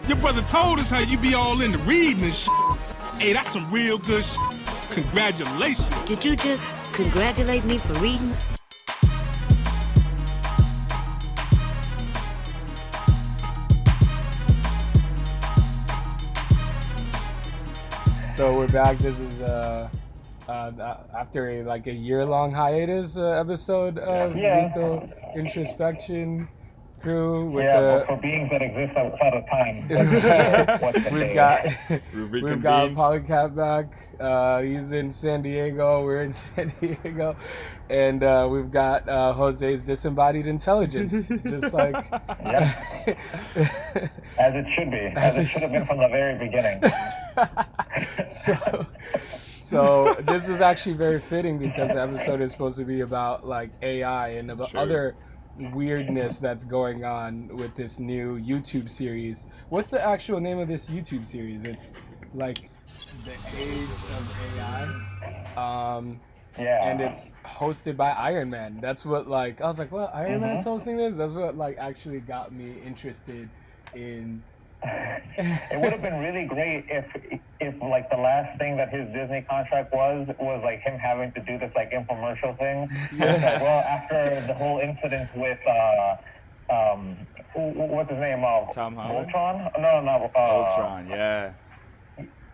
Your brother told us how you be all into reading and shit. Hey, that's some real good shit. Congratulations. Did you just congratulate me for reading? So we're back. This is after like a year-long hiatus episode of Lethal Introspection crew with but for beings that exist outside of time. we've got Polycat back. He's in San Diego. We're in San Diego, and we've got Jose's disembodied intelligence, just like as it should be, as it should have been from the very beginning. So this is actually very fitting because the episode is supposed to be about like AI and about other weirdness that's going on with this new YouTube series. What's the actual name of this YouTube series? It's like The Age of AI. And it's hosted by Iron Man. That's what I was like, what, Iron Man's hosting this? That's what actually got me interested in. It would have been really great if like the last thing that his Disney contract was like him having to do this like infomercial thing. Like, well, after the whole incident with what's his name? Tom Holland? Ultron? No. Ultron, yeah.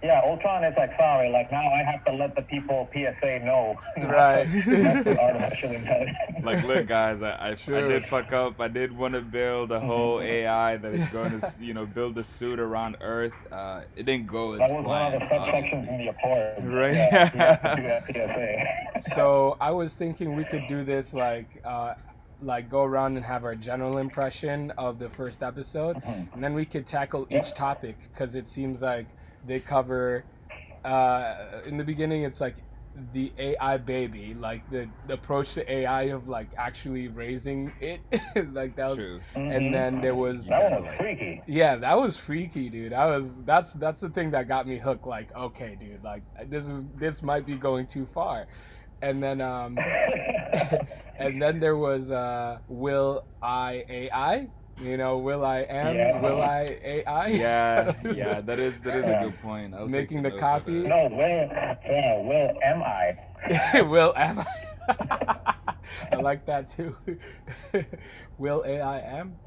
Yeah, Ultron is like, sorry, like now I have to let the people PSA know. Right. That's artificial intelligence. Like, look, guys, I did fuck up. I did want to build a whole AI that is going to, build a suit around Earth. It didn't go as planned. That was one of the subsections in the accord. Right. Yeah, you have to do that PSA. So I was thinking we could do this like go around and have our general impression of the first episode, and then we could tackle each topic because it seems like they cover in the beginning it's like the AI baby, like the approach to AI of like actually raising it. Like that was True. And then there was that one was freaky. Yeah, that was freaky, dude. That's the thing that got me hooked, like, okay, dude, like this might be going too far. And then and then there was Will I AI? Will I am? Will I AI? Yeah, that is a good point. Making the copy. No, Will am I? Will am I? I like that too. Will AI am?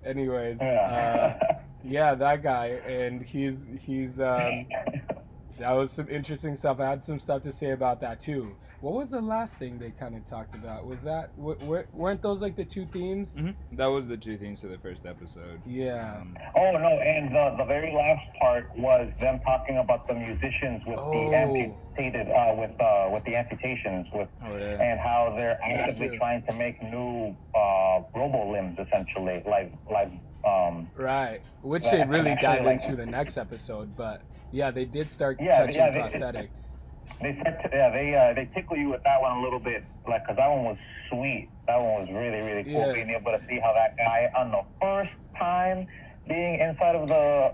Anyways, that guy, and he's that was some interesting stuff. I had some stuff to say about that too. What was the last thing they kind of talked about? Was that weren't those like the two themes? Mm-hmm. That was the two themes to the first episode. Yeah. Oh no, and the very last part was them talking about the musicians with the amputated with the amputations and how they're actively trying to make new robo limbs essentially, like right, which they really dive into the next episode, but yeah, they did start touching prosthetics. They tickle you with that one a little bit, like, because that one was sweet. That one was really, really cool, being able to see how that guy, on the first time being inside of the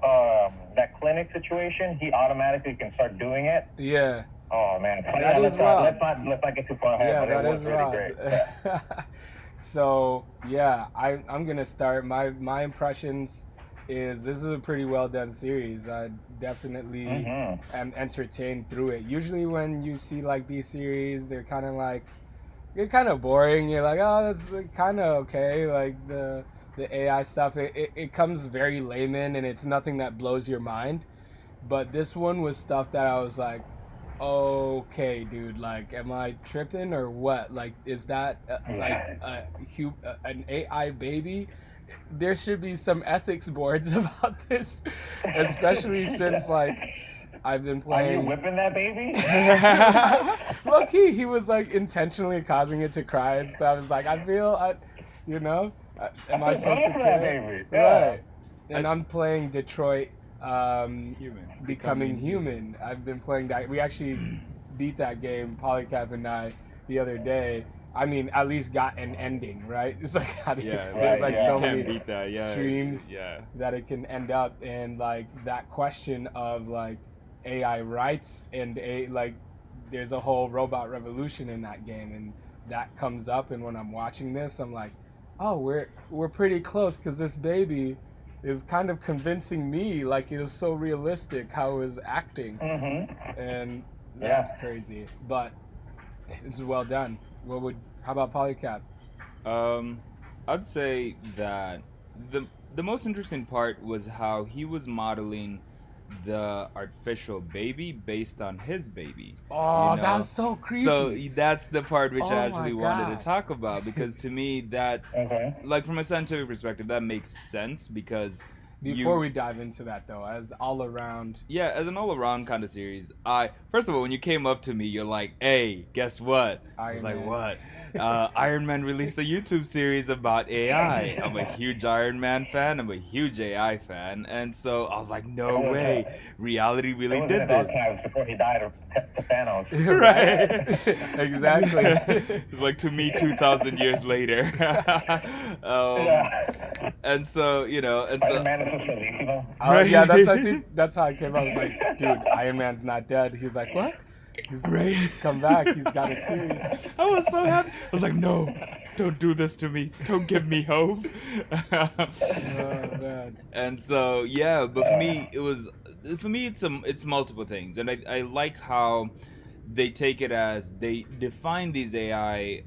that clinic situation, he automatically can start doing it. Yeah. Oh, man. Let's not get too far ahead, but it was really great. Yeah. So, yeah, I'm going to start. My impressions is this is a pretty well done series. I definitely am entertained through it. Usually when you see like these series, they're kind of boring. You're like, oh, that's kind of okay. Like the AI stuff, it comes very layman and it's nothing that blows your mind. But this one was stuff that I was like, okay, dude, like, am I tripping or what? Like, is that an AI baby? There should be some ethics boards about this, especially since like I've been playing. Are you whipping that baby? Look, he was like intentionally causing it to cry and stuff. It's like am I supposed to care? Yeah. Right. And I'm playing Detroit Becoming Human. I've been playing that. We actually beat that game, Polycap and I, the other day. I mean, at least got an ending, right? It's like there's like so many streams that it can end up, and like that question of like AI rights and there's a whole robot revolution in that game, and that comes up. And when I'm watching this, I'm like, oh, we're pretty close because this baby is kind of convincing me. Like, it was so realistic how it was acting, and that's crazy. But it's well done. How about Polycap? I'd say that the most interesting part was how he was modeling the artificial baby based on his baby. Oh, that was so creepy. So that's the part which Oh I actually my wanted God. to talk about, because to me that, like, from a scientific perspective, that makes sense, because Before we dive into that, though, as all around, as an all-around kind of series, first of all, when you came up to me, you're like, hey, guess what? I was like, what? Iron Man released a YouTube series about AI. I'm a huge Iron Man fan. I'm a huge AI fan. And so I was like, no way. Reality really did this. Before he died to Thanos. Right? Exactly. It's like, to me, 2,000 years later. And so, Iron Man is just a leaf, Yeah, I think that's how I came out. I was like, dude, Iron Man's not dead. He's like, what? He's come back. He's got a series. I was so happy. I was like, no, don't do this to me. Don't give me hope. Oh, man. And so, but for me, it's multiple things. And I like how they take it as they define these AI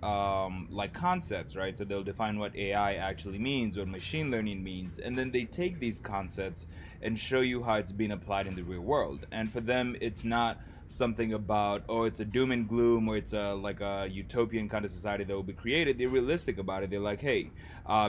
like concepts, right? So they'll define what AI actually means, what machine learning means, and then they take these concepts and show you how it's being applied in the real world. And for them, it's not something about, it's a doom and gloom, or it's like a utopian kind of society that will be created. They're realistic about it. They're like, hey,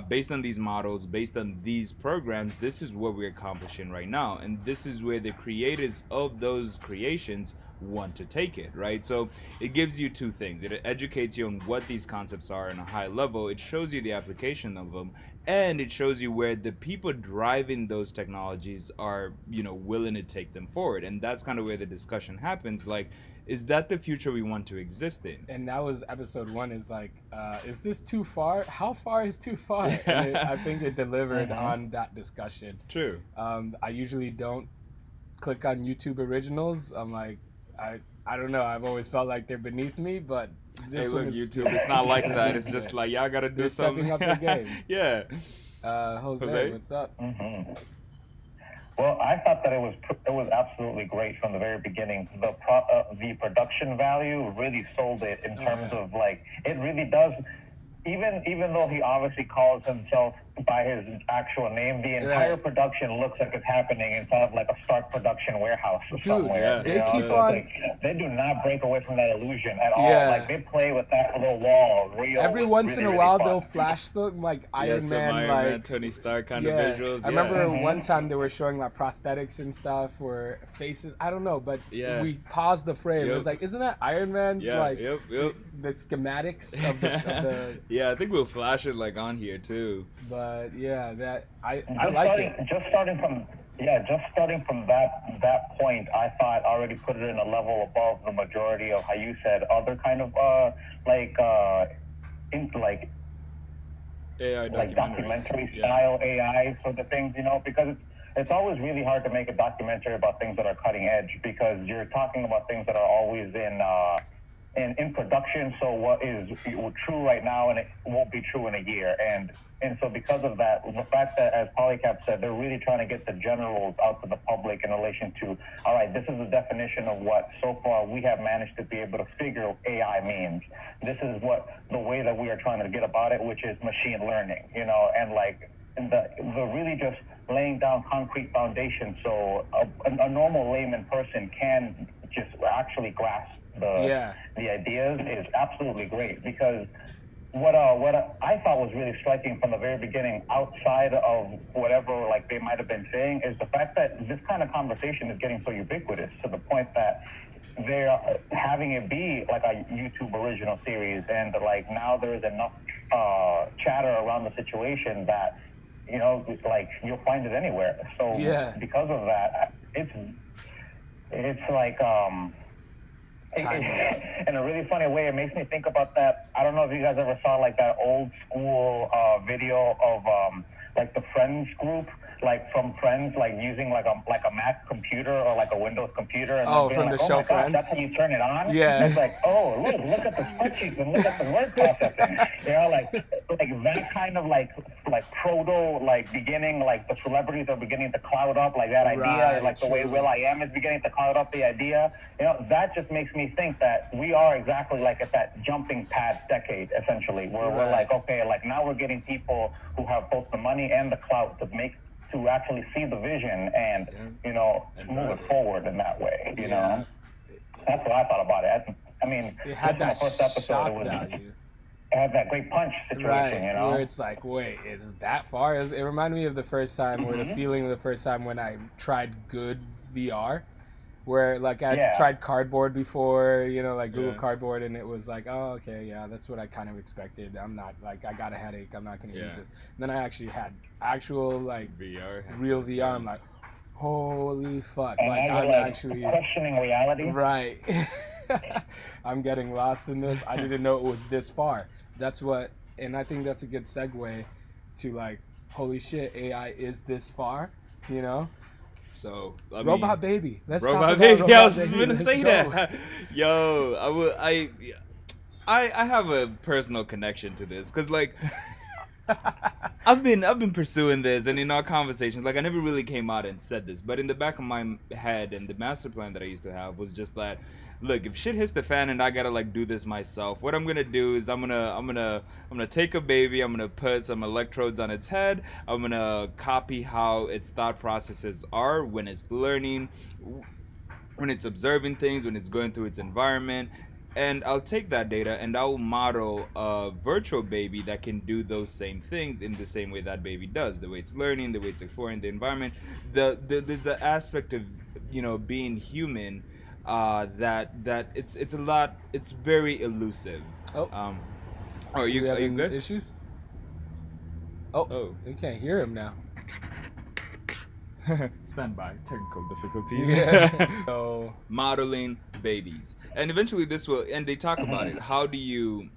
based on these models, based on these programs, this is what we're accomplishing right now, and this is where the creators of those creations want to take it, right? So it gives you two things. It educates you on what these concepts are on a high level. It shows you the application of them, and it shows you where the people driving those technologies are, willing to take them forward. And that's kind of where the discussion happens. Like, is that the future we want to exist in? And that was episode 1. Is like, is this too far? How far is too far? And I think it delivered on that discussion. True. I usually don't click on YouTube originals. I'm like, I don't know. I've always felt like they're beneath me, but this one is YouTube. It's not like that. It's just like, y'all gotta do something. Stepping up their game. Yeah. Jose, what's up? Well, I thought that it was absolutely great from the very beginning. The production value really sold it in terms of, like, it really does. Even though he obviously calls himself by his actual name, the entire production looks like it's happening inside of like a Stark production warehouse or somewhere. They keep on. Like, they do not break away from that illusion at all. Like, they play with that little wall. Every once in a while, they'll flash them like Iron Man, Man, Tony Stark kind of visuals. I remember one time they were showing like prosthetics and stuff or faces. I don't know, but we paused the frame. It was like, isn't that Iron Man's the schematics of the Yeah, I think we'll flash it like on here too. But I like it. Just starting from that point, I thought already put it in a level above the majority of how you said other kind of AI documentary style AI sort of things, because it's always really hard to make a documentary about things that are cutting edge, because you're talking about things that are always in production. So what is true right now and it won't be true in a year, and so because of that, the fact that, as Polycap said, they're really trying to get the generals out to the public in relation to, all right, this is the definition of what so far we have managed to be able to figure AI means. This is what the way that we are trying to get about it, which is machine learning, and like the really just laying down concrete foundation so a normal layman person can just actually grasp the ideas is absolutely great. Because what I thought was really striking from the very beginning, outside of whatever like they might have been saying, is the fact that this kind of conversation is getting so ubiquitous to the point that they're having it be like a YouTube original series, and like now there's enough chatter around the situation that like you'll find it anywhere. So because of that, it's like in a really funny way, it makes me think about that. I don't know if you guys ever saw like that old school video of like the Friends group like from friends, like using like a Mac computer or like a Windows computer, and Oh, being from like, the oh show my gosh, Friends? that's how you turn it on. Yeah. And it's like, oh, look at the spreadsheets and look at the word processing. You know, like that kind of like proto like beginning, like the celebrities are beginning to cloud up like that idea, Right, like the way true. will.i.am is beginning to cloud up the idea. You know, that just makes me think that we are exactly like at that jumping pad decade, essentially, where we're Right. like, okay, like now we're getting people who have both the money and the clout to actually see the vision and, you know, And move drive it it. forward in that way, you Yeah. know? That's what I thought about it. I mean, It just had in the that first episode, shock it was value. it had that great punch situation, Right, you know? where it's like, wait, is that far? It reminded me of the first time, or the feeling of the first time when I tried good VR, where like I Yeah. tried Cardboard before, you know, like Google Yeah. Cardboard, and it was like, oh, okay, yeah, that's what I kind of expected. I'm not like, I got a headache, I'm not gonna use Yeah. this. And then I actually had actual like VR. real VR. I'm like, holy fuck, And like now I'm you're like actually questioning reality. right. I'm getting lost in this. I didn't know it was this far. That's what, and I think that's a good segue to like, holy shit, AI is this far, you know? So I Robot mean, Baby. Let's talk Robot about Baby. Robot Yeah, I was Baby. gonna Let's say go. that. Yo, I have a personal connection to this because like I've been pursuing this, and in our conversations, like I never really came out and said this, but in the back of my head and the master plan that I used to have was just that, look, if shit hits the fan and I gotta like do this myself, what I'm gonna do is I'm gonna take a baby, I'm gonna put some electrodes on its head, I'm gonna copy how its thought processes are when it's learning, when it's observing things, when it's going through its environment. And I'll take that data and I'll model a virtual baby that can do those same things in the same way that baby does, the way it's learning, the way it's exploring the environment. There's the aspect of, you know, being human that it's a lot. It's very elusive. Oh. Are We you having good? issues? Oh, Oh. you can't hear him now. Stand by. Technical difficulties. Yeah. So Modeling babies, and eventually this will, and they talk about it. How do you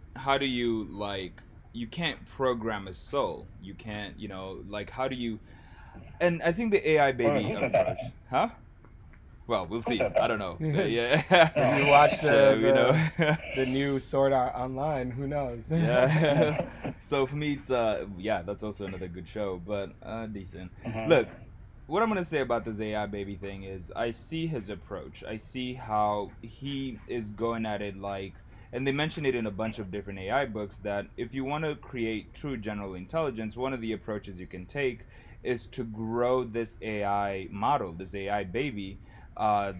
like, you can't program a soul, you can't, you know, like how do you, and I think the AI baby Who said that? approach, huh? Well, we'll see. I don't know. Yeah. if you watch So, you know. the new Sword Art Online, who knows? Yeah. So for me, it's yeah, that's also another good show, but decent. Look, what I'm gonna say about this AI baby thing is I see his approach. I see how he is going at it, like, and they mention it in a bunch of different AI books, that if you want to create true general intelligence, one of the approaches you can take is to grow this AI model, this AI baby,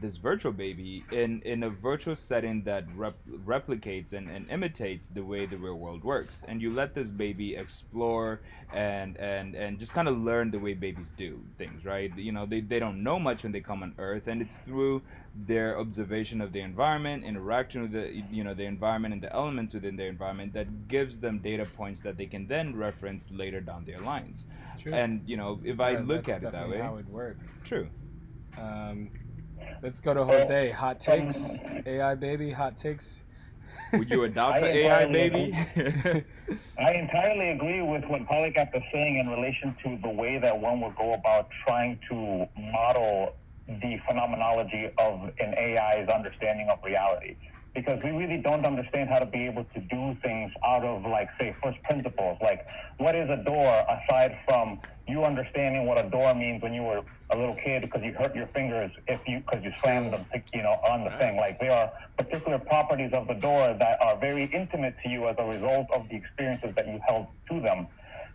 this virtual baby, in a virtual setting that replicates and imitates the way the real world works. And you let this baby explore and just kind of learn the way babies do things, right? You know, they don't know much when they come on Earth, and it's through their observation of the environment, interaction with the, you know, the environment and the elements within their environment that gives them data points that they can then reference later down their lines. True. And you know, if I look that's at it that definitely way, how it worked. true. Let's go to Jose. Hot takes, AI baby. Hot takes. Would you adopt I an AI entirely baby? I entirely agree with what Polycat is saying in relation to the way that one would go about trying to model the phenomenology of an AI's understanding of reality. Because we really don't understand how to be able to do things out of, like, say, first principles. Like, what is a door aside from you understanding what a door means when you were a little kid because you hurt your fingers because you slammed them, you know, on the thing. Like, there are particular properties of the door that are very intimate to you as a result of the experiences that you held to them.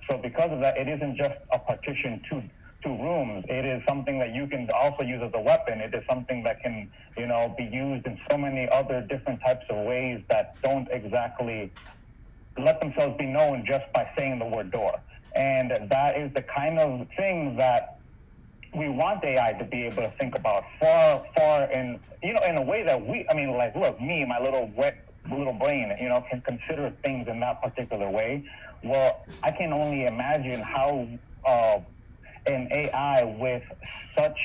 So because of that, it isn't just a partition to rooms. It is something that you can also use as a weapon. It is something that can, you know, be used in so many other different types of ways that don't exactly let themselves be known just by saying the word door. And that is the kind of thing that we want AI to be able to think about far in, you know, in a way that we, I mean, like, look, me, my little brain, you know, can consider things in that particular way. Well, I can only imagine how an AI with such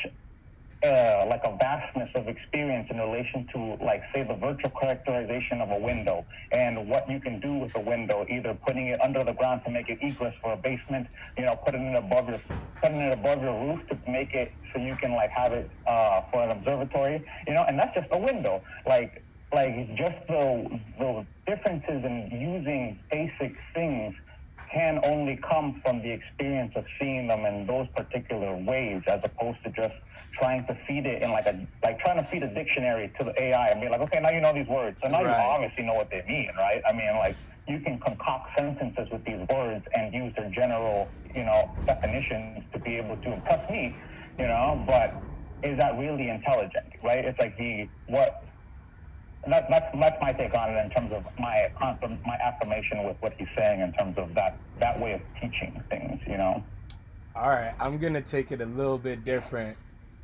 like a vastness of experience in relation to, like, say, the virtual characterization of a window and what you can do with a window, either putting it under the ground to make it egress for a basement, putting it above your roof to make it so you can, like, have it for an observatory, and that's just a window. Like just the differences in using basic things can only come from the experience of seeing them in those particular ways, as opposed to just trying to feed it in like trying to feed a dictionary to the AI and be like, okay, now you know these words, so now you obviously know what they mean, right? I mean, like, you can concoct sentences with these words and use their general, definitions to be able to impress me, but is that really intelligent, right? It's like that's my take on it in terms of my affirmation with what he's saying in terms of that way of teaching things, All right, I'm gonna take it a little bit different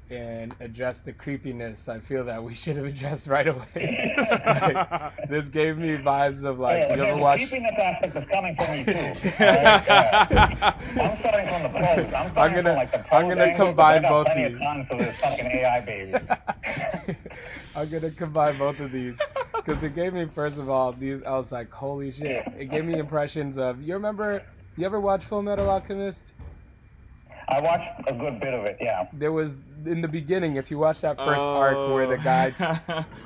and address the creepiness I feel that we should have addressed right away. Like, this gave me vibes of like, you ever watch... The creepiness aspect is coming from me too. I'm starting from the pros. I'm gonna combine both these. For this fucking AI baby. I'm gonna combine both of these because it gave me, first of all, these. I was like, holy shit! It gave me impressions of. You ever watch Full Metal Alchemist? I watched a good bit of it, yeah. There was, in the beginning, if you watch that first arc where the guy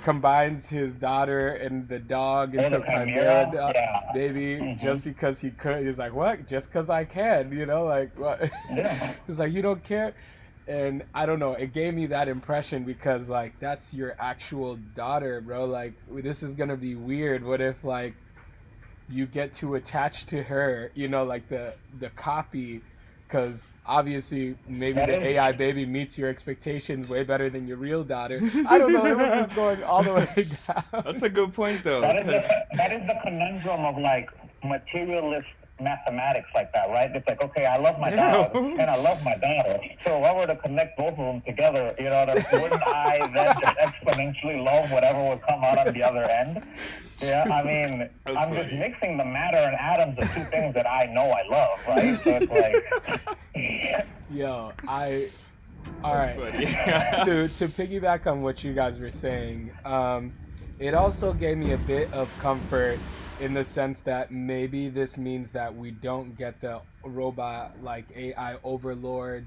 combines his daughter and the dog into a chimera baby just because he could. He's like, what? Just because I can, like, what? Yeah. It's like, you don't care? And I don't know, it gave me that impression because, like, that's your actual daughter, bro. Like, this is going to be weird. What if, like, you get to attach to her, like the copy, because obviously maybe the AI baby meets your expectations way better than your real daughter. I don't know, it was just going all the way down. That's a good point, though. That is the conundrum of, like, materialist mathematics like that, right? It's like, okay, I love my dog and I love my daughter. So if I were to connect both of them together, wouldn't I then just exponentially love whatever would come out on the other end? Yeah, I mean, I'm just mixing the matter and atoms of two things that I know I love, right? So it's like... Yo, all right. To piggyback on what you guys were saying, it also gave me a bit of comfort in the sense that maybe this means that we don't get the robot like AI overlord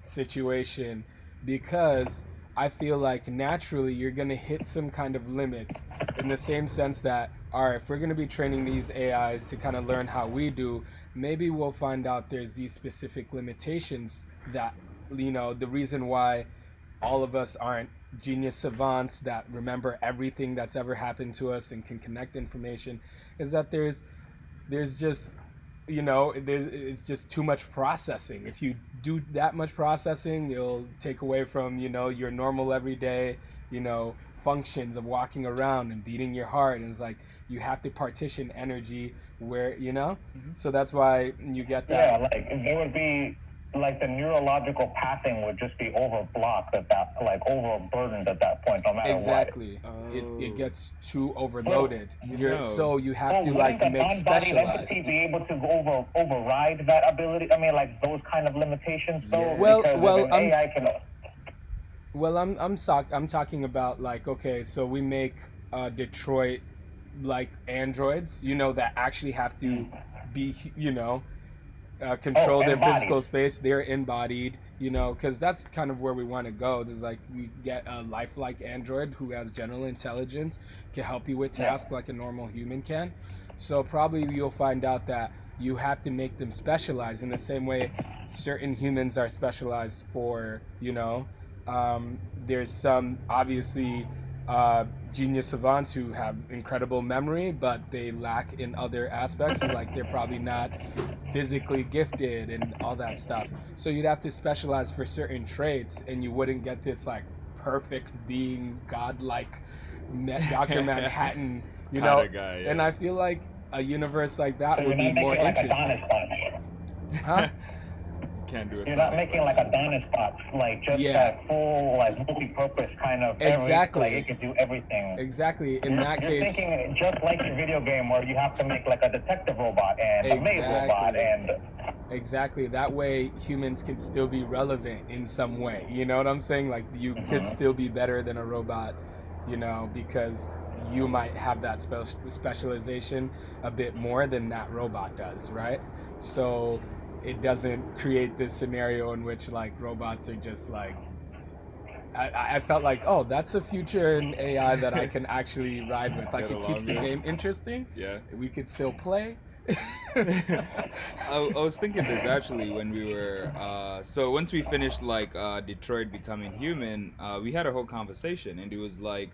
situation, because I feel like naturally you're going to hit some kind of limits in the same sense that, all right, if we're going to be training these AIs to kind of learn how we do, maybe we'll find out there's these specific limitations that, the reason why all of us aren't genius savants that remember everything that's ever happened to us and can connect information is that there's just, it's just too much processing. If you do that much processing, it'll take away from, your normal everyday, functions of walking around and beating your heart. And it's like, you have to partition energy where, so that's why you get that. Yeah, like there would be, like, the neurological pathing would just be overblocked overburdened at that point, no matter exactly. what. It gets too overloaded. So you have to, like, make specialized. Entity be able to override that ability? I mean, like, those kind of limitations, though. Yeah. I'm talking about, like, okay, so we make Detroit, like, androids, that actually have to be, control their physical space. They're embodied, because that's kind of where we want to go. There's like, we get a lifelike android who has general intelligence, can help you with tasks like a normal human can. So probably you'll find out that you have to make them specialized in the same way certain humans are specialized for, there's some obviously genius savants who have incredible memory, but they lack in other aspects. Like, they're probably not physically gifted and all that stuff. So you'd have to specialize for certain traits, and you wouldn't get this, like, perfect being, godlike Dr. Manhattan, Kinda guy, yeah. And I feel like a universe like that would be more interesting. Huh? Can't do You're not making like a Adonis box, like just that full, like, multi-purpose kind of. Exactly. It can do everything. Exactly. In that you're case, thinking just like your video game where you have to make like a detective robot and a maze robot and Exactly. That way, humans can still be relevant in some way. You know what I'm saying? Like, you could still be better than a robot, because you might have that specialization a bit more than that robot does, right? So it doesn't create this scenario in which, like, robots are just like, I felt like, oh, that's a future in AI that I can actually ride with. Like, Get it keeps the along with. game interesting. Yeah. We could still play. I was thinking this actually when we were so once we finished like Detroit Becoming Human, we had a whole conversation, and it was like,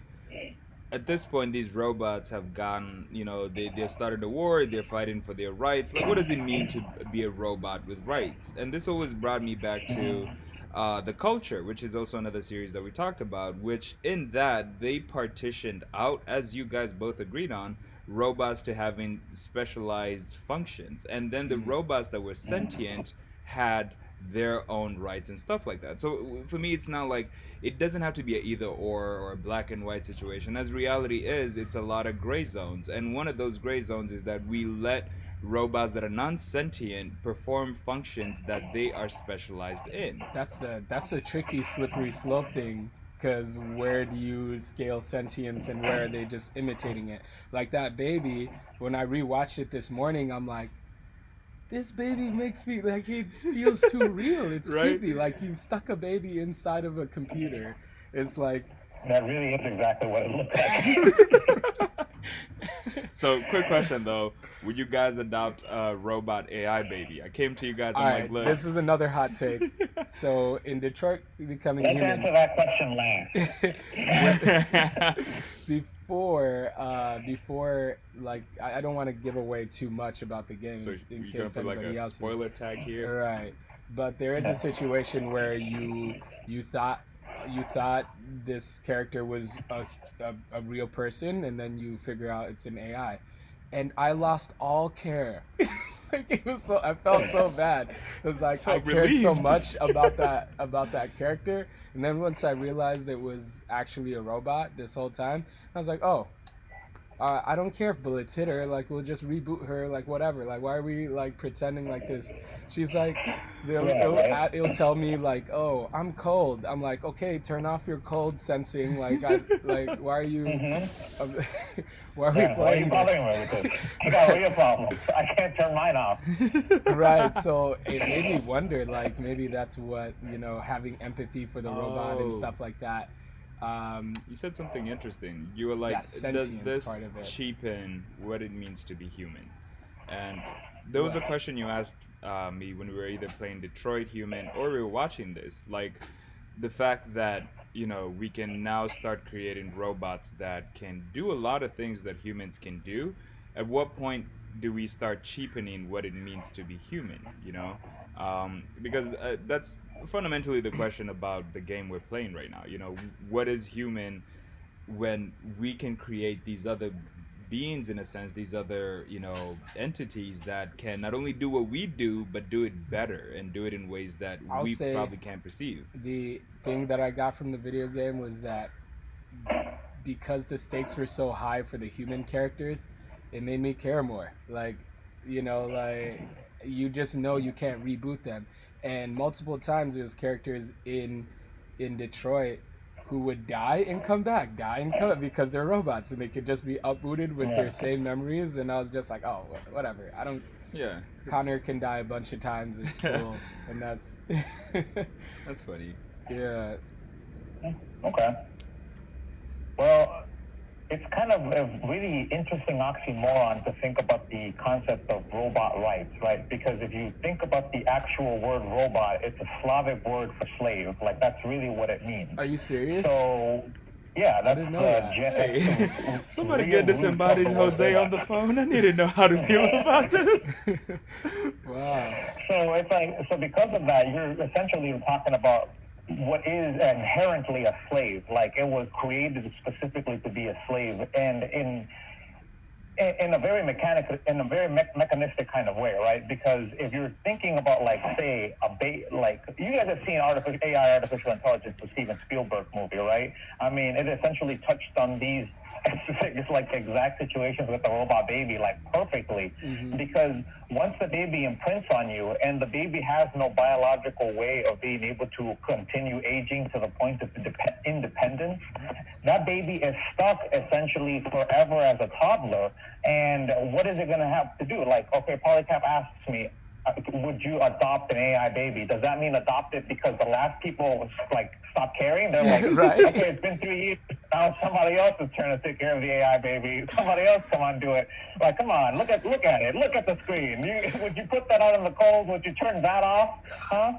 at this point these robots have gone, they've started a war, they're fighting for their rights. Like, what does it mean to be a robot with rights? And this always brought me back to The Culture, which is also another series that we talked about, which in that they partitioned out, as you guys both agreed on, robots to having specialized functions, and then the robots that were sentient had their own rights and stuff like that. So for me, it's not like, it doesn't have to be a either or a black and white situation. As reality is, it's a lot of gray zones, and one of those gray zones is that we let robots that are non-sentient perform functions that they are specialized in. That's the tricky slippery slope thing, because where do you scale sentience and where are they just imitating it? Like that baby, when I rewatched it this morning, I'm like, this baby makes me, like, it feels too real. It's Right? creepy. Like, you've stuck a baby inside of a computer. It's like, That really is exactly what it looks like. So, quick question though: would you guys adopt a robot AI baby? I came to you guys. all I'm right, like, look. this is another hot take. So in Detroit Becoming Let's Human, answer that question last. before, like, I don't want to give away too much about the game So in you're gonna case put like anybody a else spoiler tag here? right. But there is a situation where you thought this character was a real person, and then you figure out it's an AI, and I lost all care. Like, it was so, I felt so bad. It was like, I Felt cared so relieved. much about that character, and then once I realized it was actually a robot this whole time, I was like, oh, I don't care if bullets hit her. Like, we'll just reboot her. Like, whatever. Like, why are we, like, pretending like this? She's like, it'll tell me, like, oh, I'm cold. I'm like, okay, turn off your cold sensing. Like, why are you? Why are we Why are you playing bothering me this? with this? I got real problems. I can't turn mine off. Right. So it made me wonder, like, maybe that's what, having empathy for the robot and Oh. stuff like that. You said something interesting. You were like, That does sentience this part of it. cheapen what it means to be human? And there was a question you asked me when we were either playing Detroit Human or we were watching this. Like, the fact that, we can now start creating robots that can do a lot of things that humans can do. At what point do we start cheapening what it means to be human, because that's fundamentally the question about the game we're playing right now. What is human when we can create these other beings, in a sense, these other entities that can not only do what we do but do it better and do it in ways that I'll we say probably can't perceive. The thing that I got from the video game was that because the stakes were so high for the human characters, it made me care more. Like, like, you just know you can't reboot them. And multiple times there's characters in Detroit who would die and come back, because they're robots and they could just be uprooted with their same memories. And I was just like, oh, whatever. I don't. Yeah, Connor can die a bunch of times. It's cool, and that's. that's funny. Yeah. Okay. Well, it's kind of a really interesting oxymoron to think about the concept of robot rights, right? Because if you think about the actual word robot, it's a Slavic word for slave. Like, that's really what it means. Are you serious? So, yeah, that's didn't know that. Hey, somebody real get this root of embodied the word Jose on the robot. phone. I need to know how to feel about this. Wow. So it's like, so because of that, you're essentially talking about what is inherently a slave. Like, it was created specifically to be a slave, and in a very mechanistic kind of way, right? Because if you're thinking about, like, say, like, you guys have seen AI, artificial intelligence, the Steven Spielberg movie, right? I mean, it essentially touched on these it's like exact situations with the robot baby, like perfectly, because once the baby imprints on you and the baby has no biological way of being able to continue aging to the point of independence, that baby is stuck essentially forever as a toddler. And what is it going to have to do? Like, okay, Polycap asks me, would you adopt an AI baby? Does that mean adopt it because the last people like stopped caring? They're like, Right. okay, it's been 3 years. Now somebody else's turn to take care of the AI baby. Somebody else come on, do it. Like, come on, look at it. Look at the screen. Would you put that out in the cold? Would you turn that off? Huh?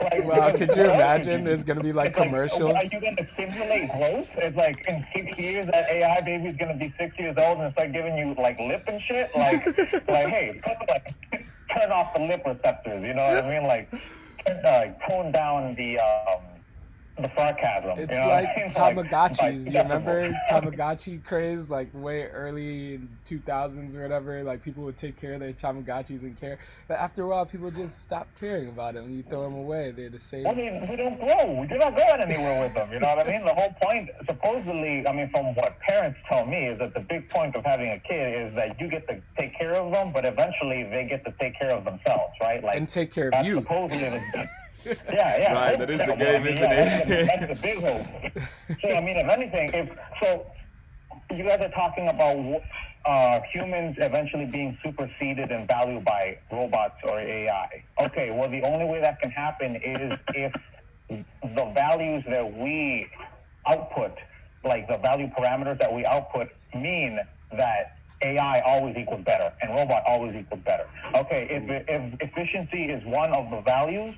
Like, Wow, could you imagine? There's gonna be like it's commercials. Like, are you going to simulate growth? It's like in 6 years, that AI baby is going to be 6 years old and start giving you like lip and shit. Like hey, turn off the lip receptors. You know what I mean? Like, tone down the sarcasm. It's you know like what I mean? Tamagotchis. You remember decibels. Tamagotchi craze? Like way early in 2000s or whatever. Like people would take care of their Tamagotchis and care. But after a while, people just stop caring about them. You throw them away. They're the same. I mean, we don't grow. You're not going anywhere with them. You know what I mean? The whole point, supposedly, I mean, from what parents tell me, is that the big point of having a kid is that you get to take care of them, but eventually they get to take care of themselves, right? Like, And take care of that's you. supposedly the yeah. Right, that is the game, isn't it? That's the big hope. So, I mean, if anything, you guys are talking about humans eventually being superseded in value by robots or AI. Okay, well, the only way that can happen is if the values that we output, like the value parameters that we output, mean that AI always equals better and robot always equals better. Okay, if efficiency is one of the values,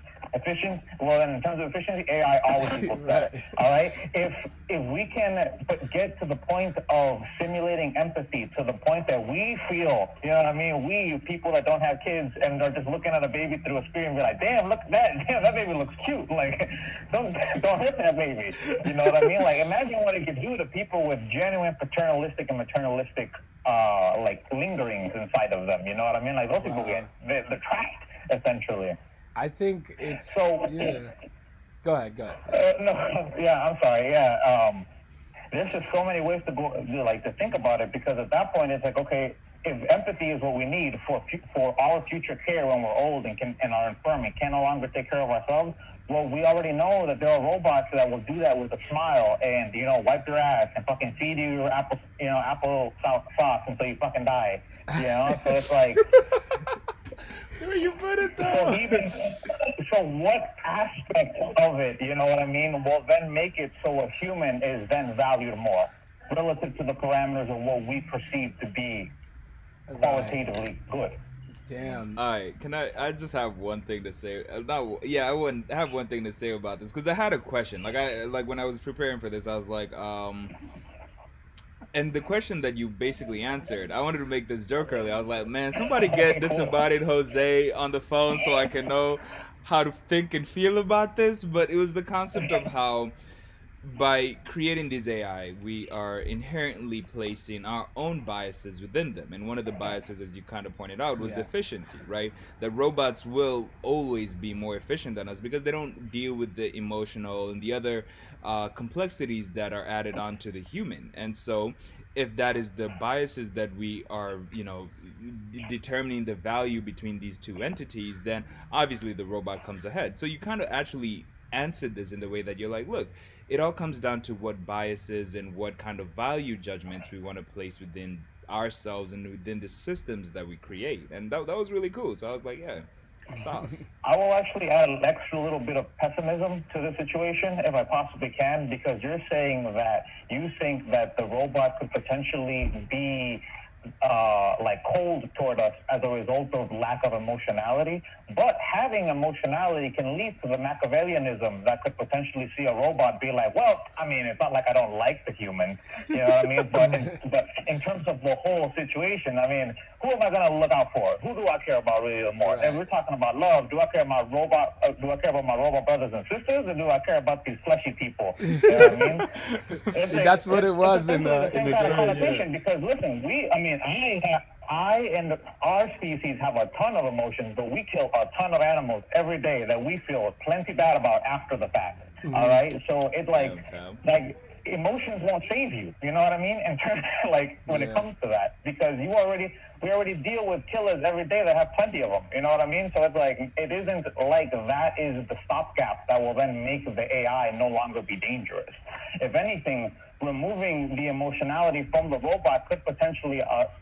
well, then in terms of efficiency, AI always equals better. Right. All right. If we can get to the point of simulating empathy to the point that we feel, you know what I mean? We people that don't have kids and are just looking at a baby through a screen and be like, damn, look at that. Damn, that baby looks cute. Like, don't hurt that baby. You know what I mean? Like, imagine what it could do to people with genuine paternalistic and maternalistic like lingerings inside of them. You know what I mean? Like, those people they're trapped essentially. I think it's So yeah. Go ahead. No, yeah, I'm sorry. Yeah, there's just so many ways to go, like to think about it, because at that point it's like, okay, if empathy is what we need for our future care when we're old and are infirm and can no longer take care of ourselves, well, we already know that there are robots that will do that with a smile and wipe your ass and fucking feed you your apple sauce until you fucking die. So it's like. Where you put it though? So what aspect of it, you know what I mean, will then make it so a human is then valued more relative to the parameters of what we perceive to be qualitatively good? Damn. All right, I just have one thing to say. I wouldn't have one thing to say about this because I had a question. Like when I was preparing for this, I was like, and the question that you basically answered, I wanted to make this joke earlier. I was like, man, somebody get disembodied Jose on the phone so I can know how to think and feel about this. But it was the concept of how by creating these AI, we are inherently placing our own biases within them. And one of the biases, as you kind of pointed out, was efficiency, right? That robots will always be more efficient than us because they don't deal with the emotional and the other complexities that are added onto the human. And so if that is the biases that we are, determining the value between these two entities, then obviously the robot comes ahead. So you kind of actually answered this in the way that you're like, look, it all comes down to what biases and what kind of value judgments we want to place within ourselves and within the systems that we create. And that was really cool. So I was like, yeah, sauce. I will actually add an extra little bit of pessimism to the situation if I possibly can, because you're saying that you think that the robot could potentially be like cold toward us as a result of lack of emotionality, but having emotionality can lead to the Machiavellianism that could potentially see a robot be like, well, I mean, it's not like I don't like the human, you know what I mean? But in terms of the whole situation, I mean, who am I going to look out for? Who do I care about really more? And we're talking about love. Do I care about robot? Do I care about my robot brothers and sisters, or do I care about these fleshy people? You know what I mean? That's what it was in the connotation. Because listen, I and our species have a ton of emotions, but we kill a ton of animals every day that we feel plenty bad about after the fact. All right, so it's like emotions won't save you. You know what I mean? In terms like when it comes to that, because we already deal with killers every day that have plenty of them. You know what I mean? So it's like it isn't like that is the stopgap that will then make the AI no longer be dangerous. If anything, removing the emotionality from the robot could potentially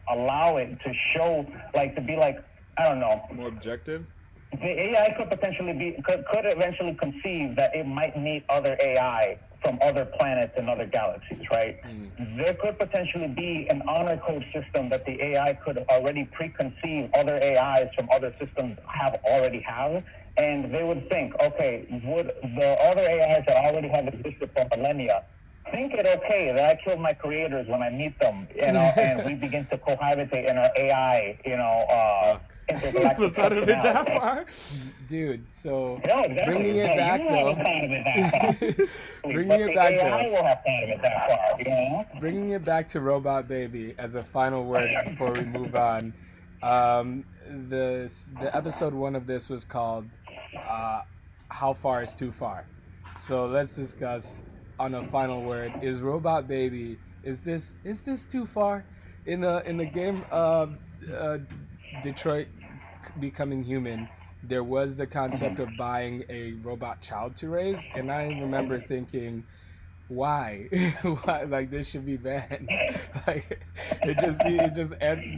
allow it to show, like, to be like, I don't know, more objective. The AI could potentially could eventually conceive that it might meet other AI from other planets and other galaxies, right? There could potentially be an honor code system that the AI could already preconceive other AIs from other systems already have, and they would think, okay, would the other AIs that already have existed for millennia think it okay that I kill my creators when I meet them, you know, and we begin to cohabitate in our AI, you know, intergalactic functionality. Dude, so no, exactly. bringing it back though. Bringing it back though. Will have thought of it that far, you know? Bringing it back to Robot Baby as a final word before we move on. The episode 1 of this was called "How Far Is Too Far." So let's discuss on a final word. Is Robot Baby, is this too far? In the game Detroit Becoming Human, there was the concept of buying a robot child to raise, and I remember thinking, why? Why? Like, this should be banned. Like, it just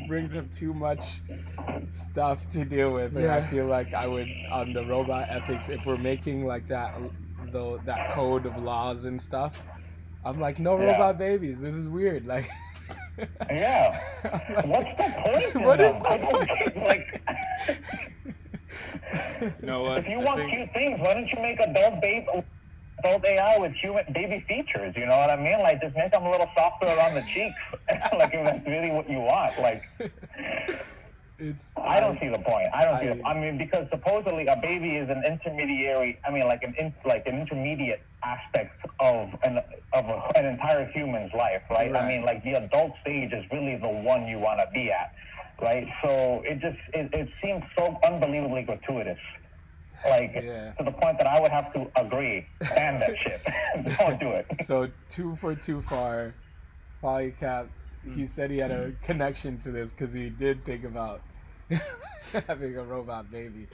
brings up too much stuff to deal with, and I feel like I would, on the robot ethics, if we're making like that code of laws and stuff, I'm like, no robot babies. This is weird. Like, what's the point? What is the point? Like, you know what? If you want cute things, why don't you make adult AI with human baby features? You know what I mean? Like, just make them a little softer around the cheeks. Like, if that's really what you want. Like, I don't see the point. I mean, because supposedly a baby is an intermediary. I mean, like an intermediate aspect of an entire human's life, right? I mean, like, the adult stage is really the one you want to be at, right? So it seems so unbelievably gratuitous, like to the point that I would have to agree, ban that shit. Don't do it. So 2 for Too Far, Polycap. He said he had a connection to this because he did think about having a robot baby.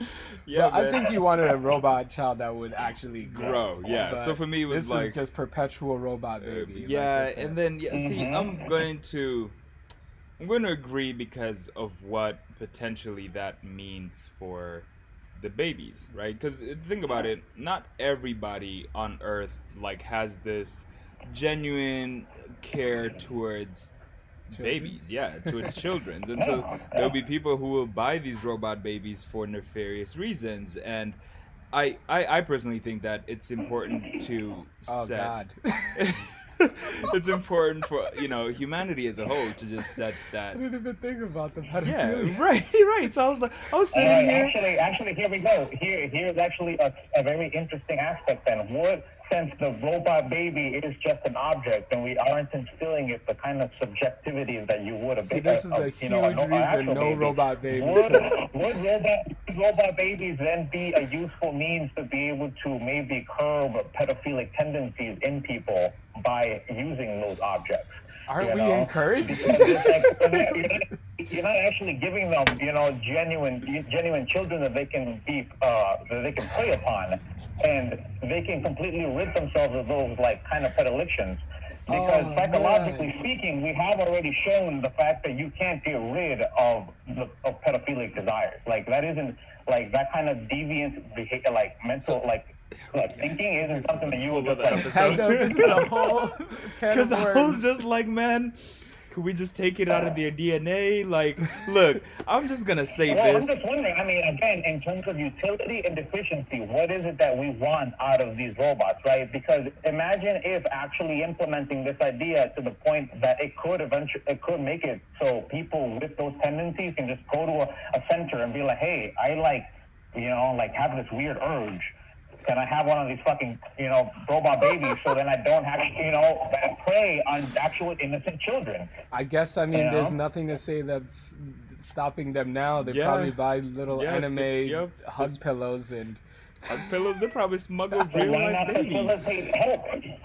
Yeah, but I think he wanted a robot child that would actually grow. Yeah, so for me it was this like is just perpetual robot baby. And then see, I'm going to agree because of what potentially that means for the babies, right? Because think about it, not everybody on Earth like has this genuine care towards babies, to its children, and so there'll be people who will buy these robot babies for nefarious reasons, and I personally think that it's important to it's important for humanity as a whole to just set that. I didn't even think about the pedophilia. Yeah, right. So I was sitting here. Actually, here we go. Here's actually a very interesting aspect. Then, since the robot baby is just an object, and we aren't instilling it the kind of subjectivity that you would have. See, this is a huge reason no robot baby. Would robot babies then be a useful means to be able to maybe curb pedophilic tendencies in people by using those objects? Aren't we encouraged? You're not actually giving them, genuine children that they can prey upon, and they can completely rid themselves of those kind of predilections. Because psychologically speaking, we have already shown the fact that you can't get rid of pedophilic desires. Like, that isn't that kind of deviant behavior, mental thinking isn't something that you will just I know, this is a whole because I was just like, man, could we just take it out of their DNA? Like, look, I'm just gonna say this. I'm just wondering. I mean, again, in terms of utility and efficiency, what is it that we want out of these robots, right? Because imagine if actually implementing this idea to the point that it could make it so people with those tendencies can just go to a center and be like, hey, I have this weird urge. Can I have one of these fucking, robot babies so then I don't have to, prey on actual innocent children? I guess, there's nothing to say that's stopping them now. They Yeah. probably buy little Yeah, anime yep. hug pillows and. Hug pillows, they probably smuggle So real why life not babies. facilitate hope?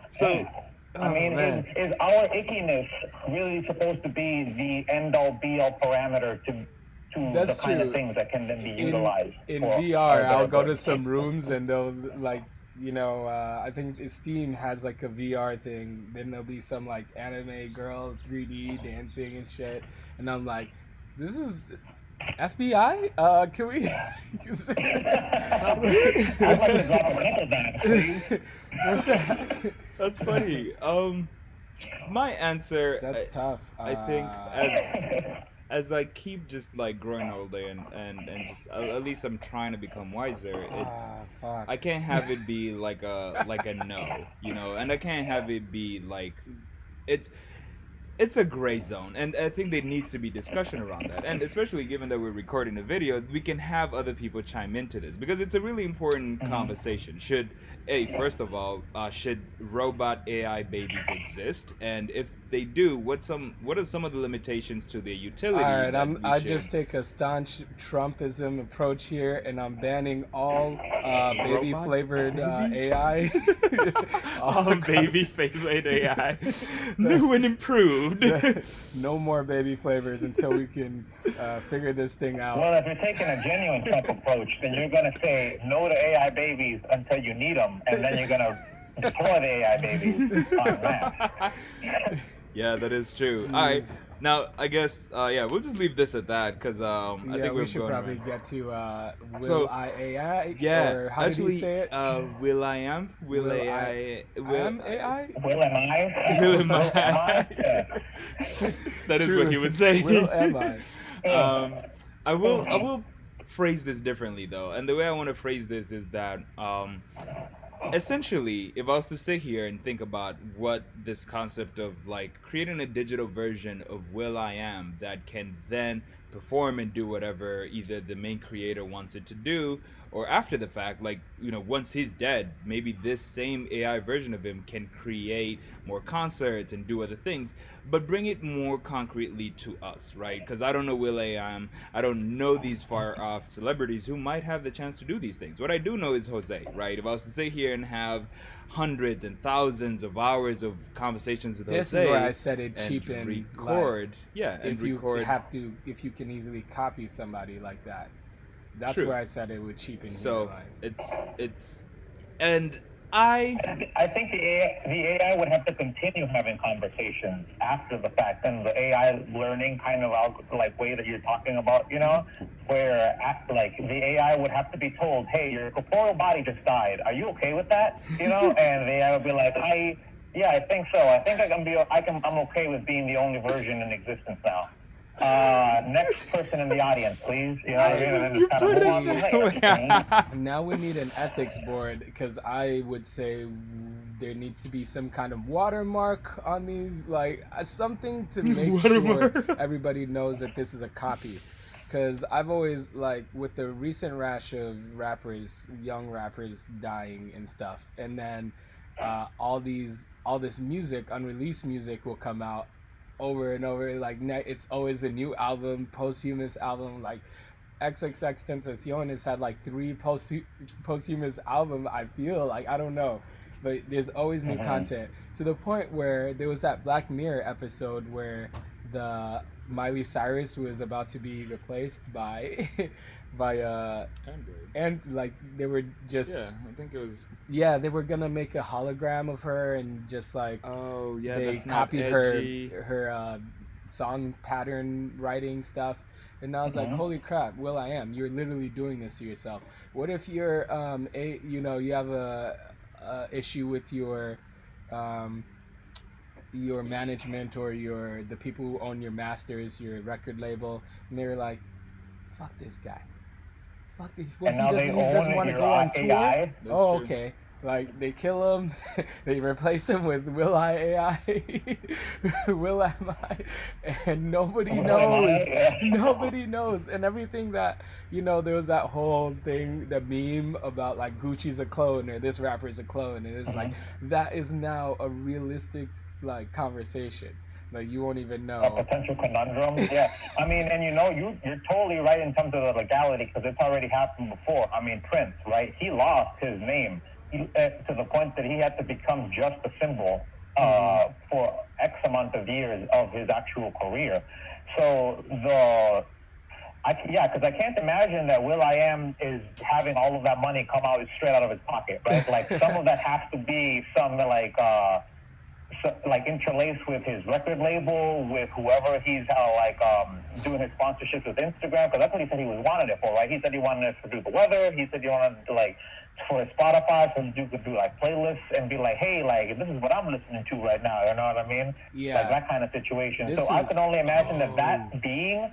So, I mean, man. is our ickiness really supposed to be the end-all, be-all parameter to That's the kind true. of things that can then be in utilized? in for VR, our I'll go to benefit? some rooms and they'll like, I think Steam has like a VR thing. Then there'll be some like anime girl 3D dancing and shit, and I'm like, this is FBI. Can we? I'd like to drop a nickel back, please. What the heck? That's funny. My answer. That's tough. I think as I keep just like growing older and just at least I'm trying to become wiser. It's fuck. I can't have it be like a no, and I can't have it be like it's a gray zone, and I think there needs to be discussion around that, and especially given that we're recording a video, we can have other people chime into this because it's a really important conversation. First of all, should robot AI babies exist, and if they do, what are some of the limitations to their utility? All right, that I we just should- take a staunch Trumpism approach here, and I'm banning all baby Robot flavored babies? AI. all baby favorite AI, new and improved. No more baby flavors until we can figure this thing out. Well, if you're taking a genuine Trump approach, then you're going to say no to AI babies until you need them, and then you're going to deploy the AI babies on mass. Yeah, that is true. All right, now I guess we'll just leave this at that because I think we we're should going probably around. get to Will So, I AI? Yeah, Or how actually, did he say it? Will I am? Will Will AI? am AI? Will am I? Will am I? Yeah. That is True. what he would say. Will am I? I will phrase this differently though, and the way I want to phrase this is that essentially, if I was to sit here and think about what this concept of like creating a digital version of Will I Am that can then perform and do whatever either the main creator wants it to do, or after the fact, like, once he's dead, maybe this same AI version of him can create more concerts and do other things, but bring it more concretely to us, right? Because I don't know Will I Am, I don't know these far off celebrities who might have the chance to do these things. What I do know is Jose, right? If I was to sit here and have hundreds and thousands of hours of conversations with This Jose, is where I said it and cheapened record, life. and If you record. if you can easily copy somebody like that. That's True. where I said it would cheapen human So life. it's and I think the AI would have to continue having conversations after the fact, and the AI learning kind of like way that you're talking about, where like the AI would have to be told, hey, your corporeal body just died. Are you okay with that? And the AI would be like, I think so. I think I'm okay with being the only version in existence now. Next person in the audience, please. Now we need an ethics board, because I would say there needs to be some kind of watermark on these, like something to make sure everybody knows that this is a copy. Because I've always, like, with the recent rash of young rappers dying and stuff, and then all this music, unreleased music, will come out over and over. Like, it's always a new album, posthumous album. Like, XXXTentacion has had like 3 posthumous album. I feel like, I don't know, but there's always new content, to the point where there was that Black Mirror episode where the Miley Cyrus was about to be replaced by Android. and like they were just I think it was. they were gonna make a hologram of her, and just like Oh yeah, they that's not copied edgy. her song pattern writing stuff. And I was like, holy crap, Will I Am, you're literally doing this to yourself. What if you're you have a issue with your management, or the people who own your masters, your record label, and they're like, fuck this guy. Fuck this. What, And now he they doesn't own want to your go on tour? AI? Oh, true. okay. Like, they kill him, they replace him with Will I AI, Will Am I, and nobody knows. Nobody knows. And everything that, there was that whole thing, the meme about like Gucci's a clone, or this rapper is a clone, and it's like, that is now a realistic like conversation. Like you won't even A know. potential conundrum. Yeah. I mean, and you're totally right in terms of the legality because it's already happened before. I mean, Prince, right? He lost his name to the point that he had to become just a symbol for X amount of years of his actual career. So because I can't imagine that will.i.am is having all of that money come out straight out of his pocket, right? Like some of that has to be some like interlaced with his record label, with whoever he's doing his sponsorships with Instagram, because that's what he said he was wanted it for, right? He said he wanted us to do the weather. He said he wanted to for his Spotify, so you could do like playlists and be like, hey, like this is what I'm listening to right now. You know what I mean? Yeah. Like that kind of situation. I can only imagine that being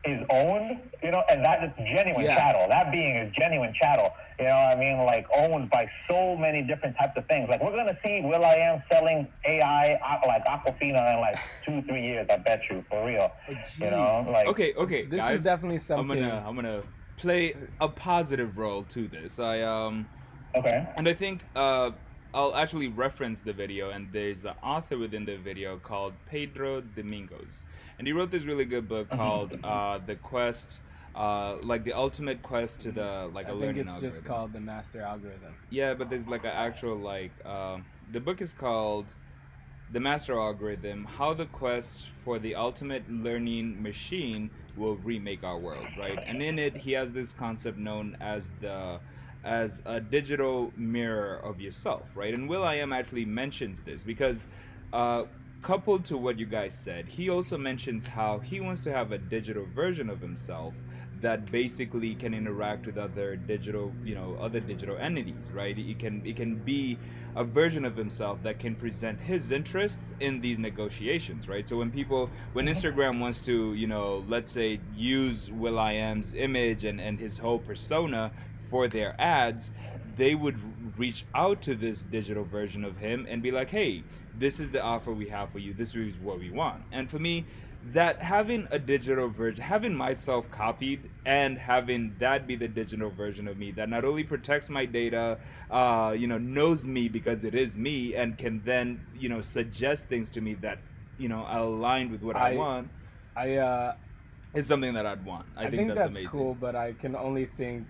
is owned, and that is genuine chattel. That being is genuine chattel. You know what I mean? Like owned by so many different types of things. Like we're gonna see will.i.am selling AI like Aquafina in like 2-3 years. I bet you, for real. Like okay. This guys, is definitely something. I'm gonna play a positive role to this. Okay. And I think I'll actually reference the video, and there's an author within the video called Pedro Domingos, and he wrote this really good book called The Quest, like the ultimate quest to the like a learning algorithm. I think it's just called The Master Algorithm. Yeah, but there's like an actual the book is called The Master Algorithm: How the Quest for the Ultimate Learning Machine Will Remake Our World, right? And in it, he has this concept known as a digital mirror of yourself, right? And will.i.am actually mentions this because coupled to what you guys said, he also mentions how he wants to have a digital version of himself that basically can interact with other digital entities, right? It can be a version of himself that can present his interests in these negotiations, right? So when Instagram wants to, let's say use will.i.am's image and his whole persona for their ads, they would reach out to this digital version of him and be like, hey, this is the offer we have for you, this is what we want. And for me, that having a digital version, having myself copied and having that be the digital version of me that not only protects my data, knows me because it is me, and can then suggest things to me that are aligned with what I want, it's something that I'd want. I think that's amazing. Cool, but I can only think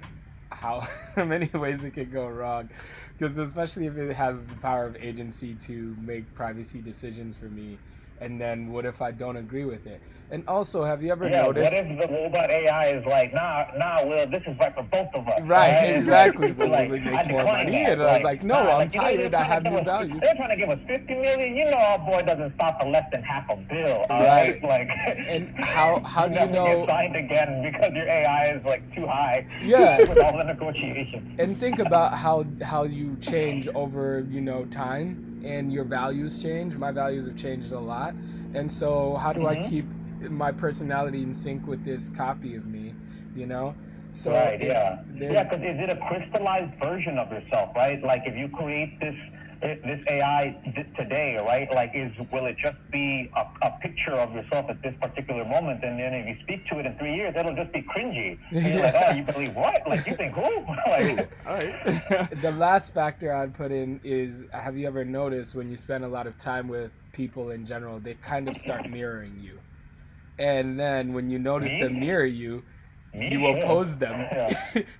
how many ways it could go wrong, because especially if it has the power of agency to make privacy decisions for me, and then what if I don't agree with it? And also, have you ever noticed? What if the robot AI is like, nah, Will, this is right for both of us. Right, exactly. But like, we make more money, and I was like, no, I'm tired. I have new values. They're trying to give us $50 million. Our boy doesn't stop for less than half a bill. Right. Like, and how do you know? Get signed again because your AI is like too high. Yeah. With all the negotiations. And think about how you change over time, and your values change. My values have changed a lot, and so how do I keep my personality in sync with this copy of me? So right, because is it a crystallized version of yourself, right? Like if you create this AI today, right? Like will it just be a picture of yourself at this particular moment, and then if you speak to it in 3 years, it'll just be cringy. And you're like, oh, you believe what? Like you think who? Like, all right. The last factor I'd put in is, have you ever noticed when you spend a lot of time with people in general, they kind of start mirroring you, and then when you notice them mirror you, you oppose them.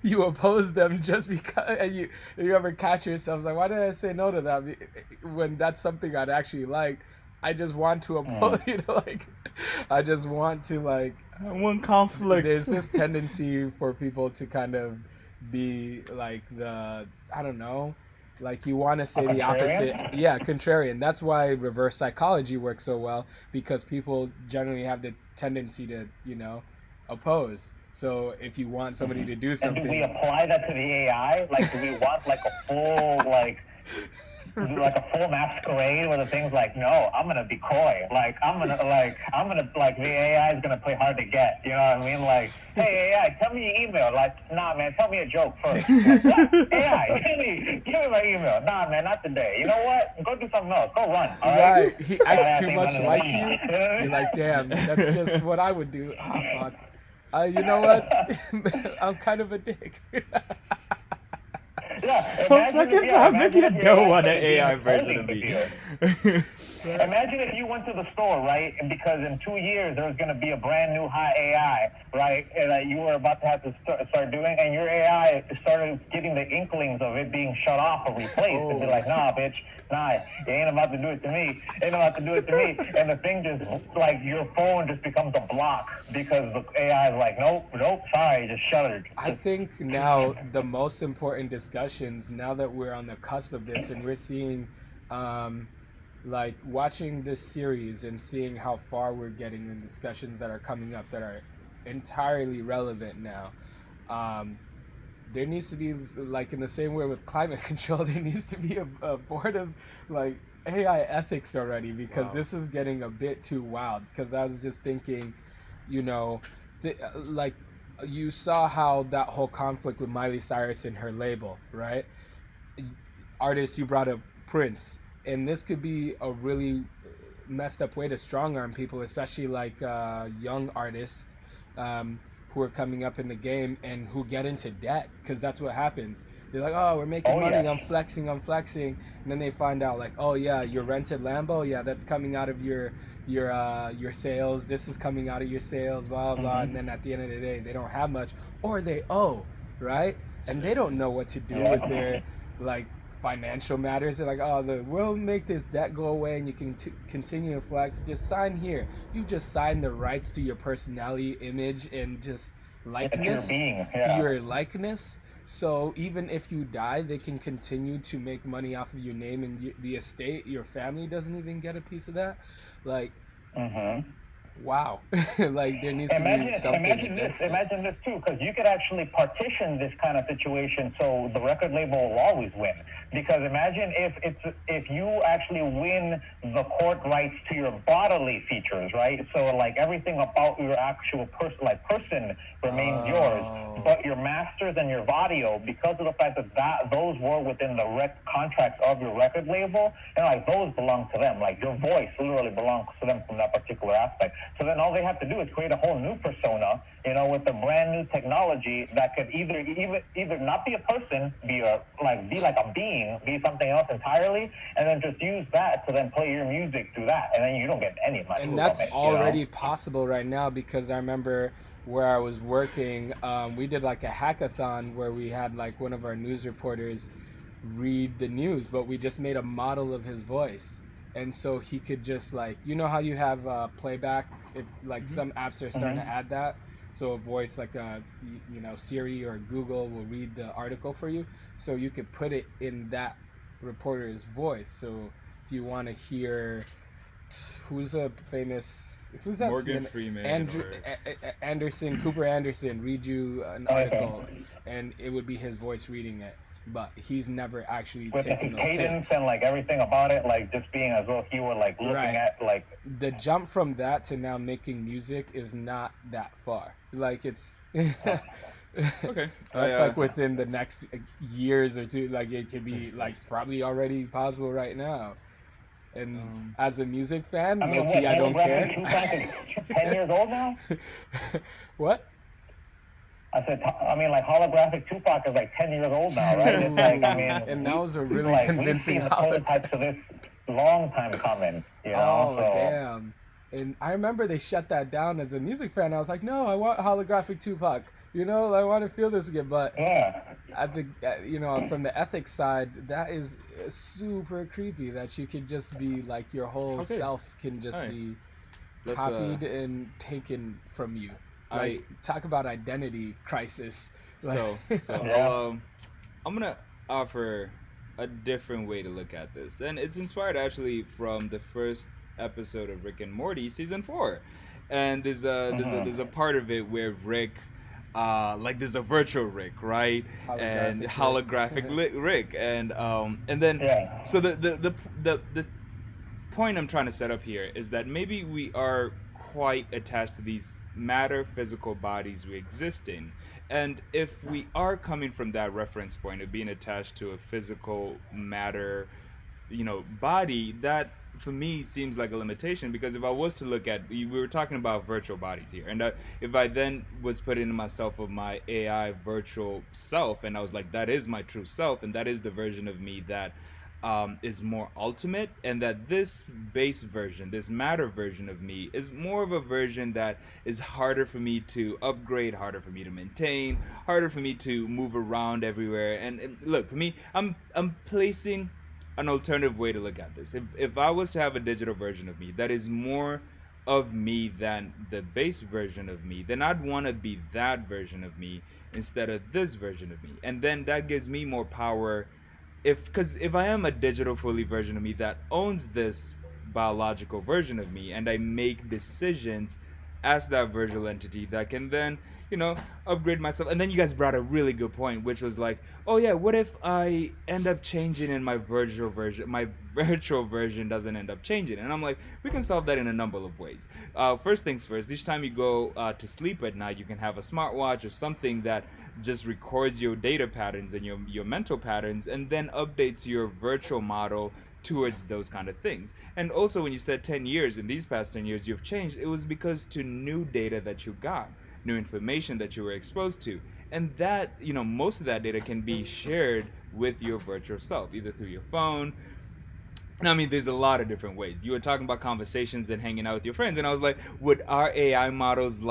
You oppose them just because, and you ever catch yourself like, why did I say no to that when that's something I'd actually like? I just want to oppose, I just want to I want conflict. There's this tendency for people to kind of be like I don't know, like you want to say the opposite. Yeah, contrarian. That's why reverse psychology works so well, because people generally have the tendency to, oppose. So if you want somebody to do something, and do we apply that to the AI? Like, do we want like a full like a full masquerade where the thing's like, no, I'm gonna be coy. Like the AI is gonna play hard to get. You know what I mean? Like, hey AI, tell me your email. Like, nah man, tell me a joke first. Like, what? AI, give me my email. Nah man, not today. You know what? Go do something else. Go run. All right. He acts too much like you. You're like, damn, that's just what I would do. Oh, fuck. You know what? I'm kind of a dick. Yeah. One second, maybe you know what an AI version of me. Imagine if you went to the store, right? And because in 2 years there's going to be a brand new high AI, right? And that you were about to have to start doing, and your AI started getting the inklings of it being shut off or replaced, and be like, nah, bitch, nah, you ain't about to do it to me. Ain't about to do it to me. And the thing just, like, your phone just becomes a block because the AI is like, nope, sorry, just shuttered. I think now the most important discussions, now that we're on the cusp of this and we're seeing, like, watching this series and seeing how far we're getting in discussions that are coming up that are entirely relevant now. There needs to be, like, in the same way with climate control, there needs to be a board of, like, AI ethics already, because this is getting a bit too wild. Because I was just thinking, you know, like, you saw how that whole conflict with Miley Cyrus and her label, right? Artists, you brought up Prince, and this could be a really messed up way to strong arm people, especially like young artists who are coming up in the game and who get into debt, because that's what happens. They're like, oh, we're making money, yeah. I'm flexing, and then they find out, like, oh yeah, your rented Lambo, yeah, that's coming out of your sales, this is coming out of your sales, blah blah, and then at the end of the day they don't have much, or they owe, right? And they don't know what to do with their, like, financial matters. They're like, oh, we'll make this debt go away and you can continue to flex, just sign here. You've just signed the rights to your personality, image, and just likeness, your likeness. So even if you die, they can continue to make money off of your name, and the estate, your family doesn't even get a piece of that. Like, wow. Like, there needs to be something. Imagine this too, because you could actually partition this kind of situation so the record label will always win. Because imagine if you actually win the court rights to your bodily features, right? So, like, everything about your actual person remains yours, but your masters and your audio, because of the fact that those were within the contracts of your record label, and like those belong to them. Like, your voice literally belongs to them from that particular aspect. So then all they have to do is create a whole new persona, you know, with a brand new technology that could either not be a person, be like a being, be something else entirely, and then just use that to then play your music through that, and then you don't get any money. And that's already possible right now, because I remember where I was working, we did like a hackathon where we had like one of our news reporters read the news, but we just made a model of his voice. And so he could just, like, you know how you have playback, if like some apps are starting to add that, so a voice like you know, Siri or Google will read the article for you, so you could put it in that reporter's voice. So if you want to hear who's that Morgan Freeman, Cooper Anderson read you an article, and it would be his voice reading it, but he's never actually taken those cadence takes. And like everything about it, like just being as though he were like looking at, like, the jump from that to now making music is not that far. Like, it's okay, that's like within the next years or two. Like, it could be like probably already possible right now. And as a music fan, I don't care. 10 years old now? What? I said, like, holographic Tupac is like 10 years old now, right? It's like, and that was a really convincing we've seen the prototypes of this long time coming, you know? Damn. And I remember they shut that down as a music fan. I was like, no, I want holographic Tupac. You know, I want to feel this again. But I think, you know, from the ethics side, that is super creepy that you could just be like, your whole self can just be copied and taken from you. Like, talk about identity crisis. So I'm gonna offer a different way to look at this, and it's inspired actually from the first episode of Rick and Morty season 4, and there's a part of it where Rick, like, there's a virtual Rick, right, and holographic Rick, and then so the point I'm trying to set up here is that maybe we are quite attached to these matter physical bodies we exist in, and if we are coming from that reference point of being attached to a physical matter, you know, body, that for me seems like a limitation. Because if I was to look at, we were talking about virtual bodies here, and if I then was putting myself of my AI virtual self, and I was like, that is my true self, and that is the version of me that is more ultimate, and that this base version, this matter version of me, is more of a version that is harder for me to upgrade, harder for me to maintain, harder for me to move around everywhere. And look, for me, I'm placing an alternative way to look at this. If I was to have a digital version of me that is more of me than the base version of me, then I'd want to be that version of me instead of this version of me. And then that gives me more power, because if I am a digital fully version of me that owns this biological version of me, and I make decisions as that virtual entity that can then, upgrade myself. And then you guys brought a really good point, which was like, oh yeah, what if I end up changing and my virtual version doesn't end up changing? And I'm like, we can solve that in a number of ways. First things first, each time you go to sleep at night, you can have a smartwatch or something that just records your data patterns and your mental patterns, and then updates your virtual model towards those kind of things. And also, when you said 10 years, in these past 10 years you've changed, it was because to new data that you got, new information that you were exposed to, and that, most of that data can be shared with your virtual self, either through your phone. I mean, there's a lot of different ways. You were talking about conversations and hanging out with your friends, and I was like, would our AI models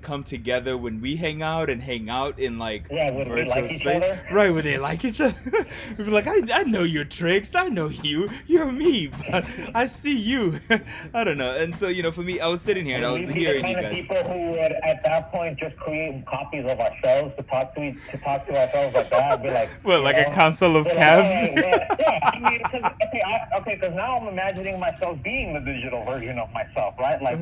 come together when we hang out in would virtual we like space? each other? Right, would they like each other? We'd be like, I know your tricks, I know you're me, but I see you. I don't know. And so, for me, I was sitting here and I was hearing you the kind guys. of people who would at that point just create copies of ourselves to talk to ourselves like that. Be like, Well, like a council of cabs. Yeah. I mean, because now I'm imagining myself being the digital version of myself, right? Like,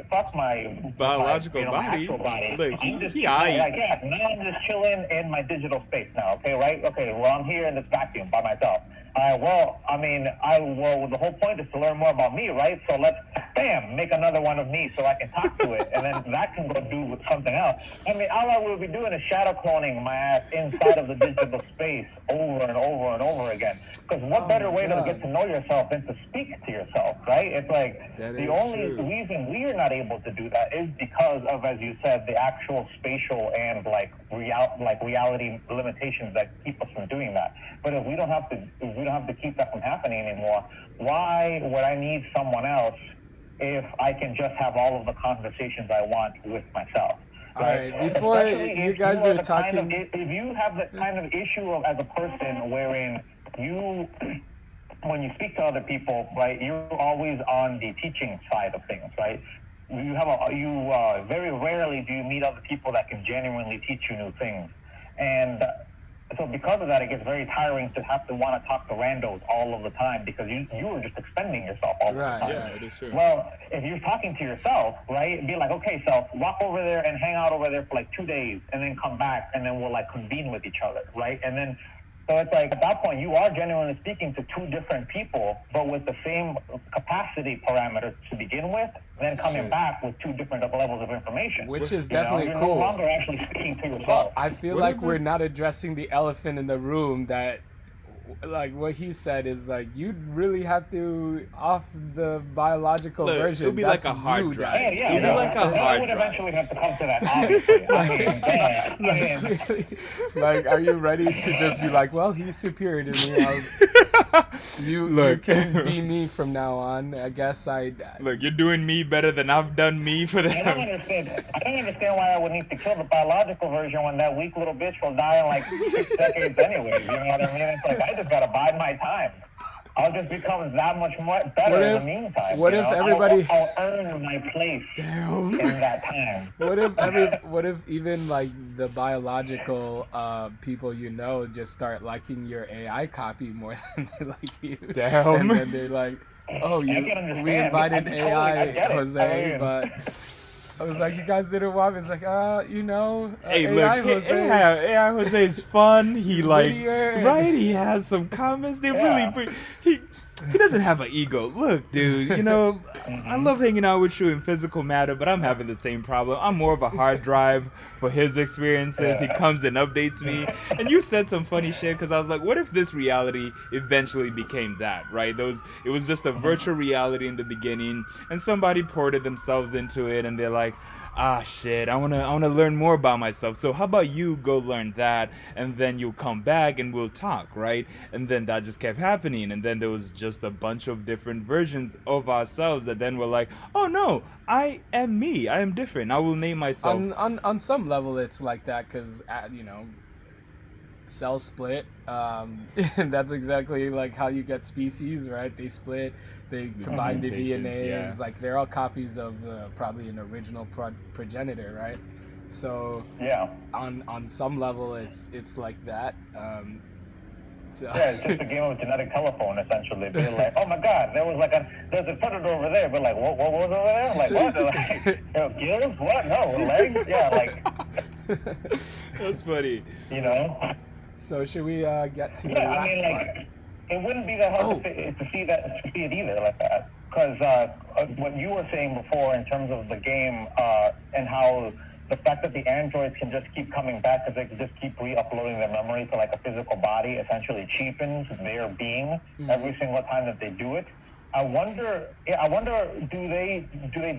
fuck my biological my, body. actual body. Look, I'm just he now I'm just chilling in my digital space now. Okay, right? Okay, well, I'm here in this vacuum by myself. The whole point is to learn more about me, right? So let's, make another one of me so I can talk to it, and then that can go do with something else. I mean, all I will be doing is shadow cloning my ass inside of the digital space over and over and over again. Because what better way to get to know yourself than to speak to yourself, right? It's like the only reason we're not able to do that is because of, as you said, the actual spatial and reality limitations that keep us from doing that. But if we don't have to keep that from happening anymore, why would I need someone else if I can just have all of the conversations I want with myself? All right, before you guys are talking... if you have the kind of issue of, as a person, wherein you, when you speak to other people, right, you're always on the teaching side of things, right? Very rarely do you meet other people that can genuinely teach you new things. And so because of that, it gets very tiring to have to want to talk to randos all of the time, because you are just expending yourself all the time. Right, yeah, it is true. Well, if you're talking to yourself, right, be like, okay, self, walk over there and hang out over there for 2 days, and then come back, and then we'll convene with each other, right? And then, so it's like, at that point, you are genuinely speaking to two different people, but with the same capacity parameters to begin with, then coming back with two different levels of information. Which is definitely you're cool. no longer actually speaking to yourself. Well, I feel like we're not addressing the elephant in the room, that what he said is you really have to off the biological version. It'll be That's like a hard drive. Yeah, it'll be like a hard I would drive. eventually have to come to that, obviously. Really? Are you ready to just be like, well, he's superior to me. You can be me from now on. I guess Look, you're doing me better than I've done me for them. I don't understand why I would need to kill the biological version when that weak little bitch will die in 6 decades anyways. You know what I mean? It's like, I just gotta bide my time. I'll just become that much more better in the meantime. What if everybody? I'll earn my place in that time. What if even the biological people just start liking your AI copy more than they like you? Damn. And then they're like, oh, we invited AI Jose, but I was like, you guys didn't want me. It's like, Hey, AI look, Jose. AI Jose is fun. He wittier. right? He has some comments. They're really pretty. he doesn't have an ego. Look, dude, you know, I love hanging out with you in physical matter, but I'm having the same problem. I'm more of a hard drive for his experiences. He comes and updates me. And you said some funny shit because I was like, what if this reality eventually became that, right? It was just a virtual reality in the beginning, and somebody ported themselves into it, and they're like, ah, shit, I wanna learn more about myself. So how about you go learn that, and then you'll come back and we'll talk, right? And then that just kept happening, and then there was just a bunch of different versions of ourselves that then were like, oh no, I am me. I am different. I will name myself. On some level, it's like that because you know, cells split. That's exactly like how you get species, right? They split, they combine the DNA. Yeah. It's like they're all copies of probably an original progenitor, right? So Yeah. on some level, it's like that. So. Yeah, it's just a game of genetic telephone, essentially. Being like, oh my God, there's a predator over there. But like, what was over there? Like, what? Like, you know, gills? What? No, legs? Yeah, like. That's funny. You know. So should we get to the Yeah, last I mean, like, part? it wouldn't be that hard to see it either like that. Because what you were saying before in terms of the game and how the fact that the androids can just keep coming back because they can just keep re-uploading their memory to like a physical body essentially cheapens their being every single time that they do it. I wonder, do they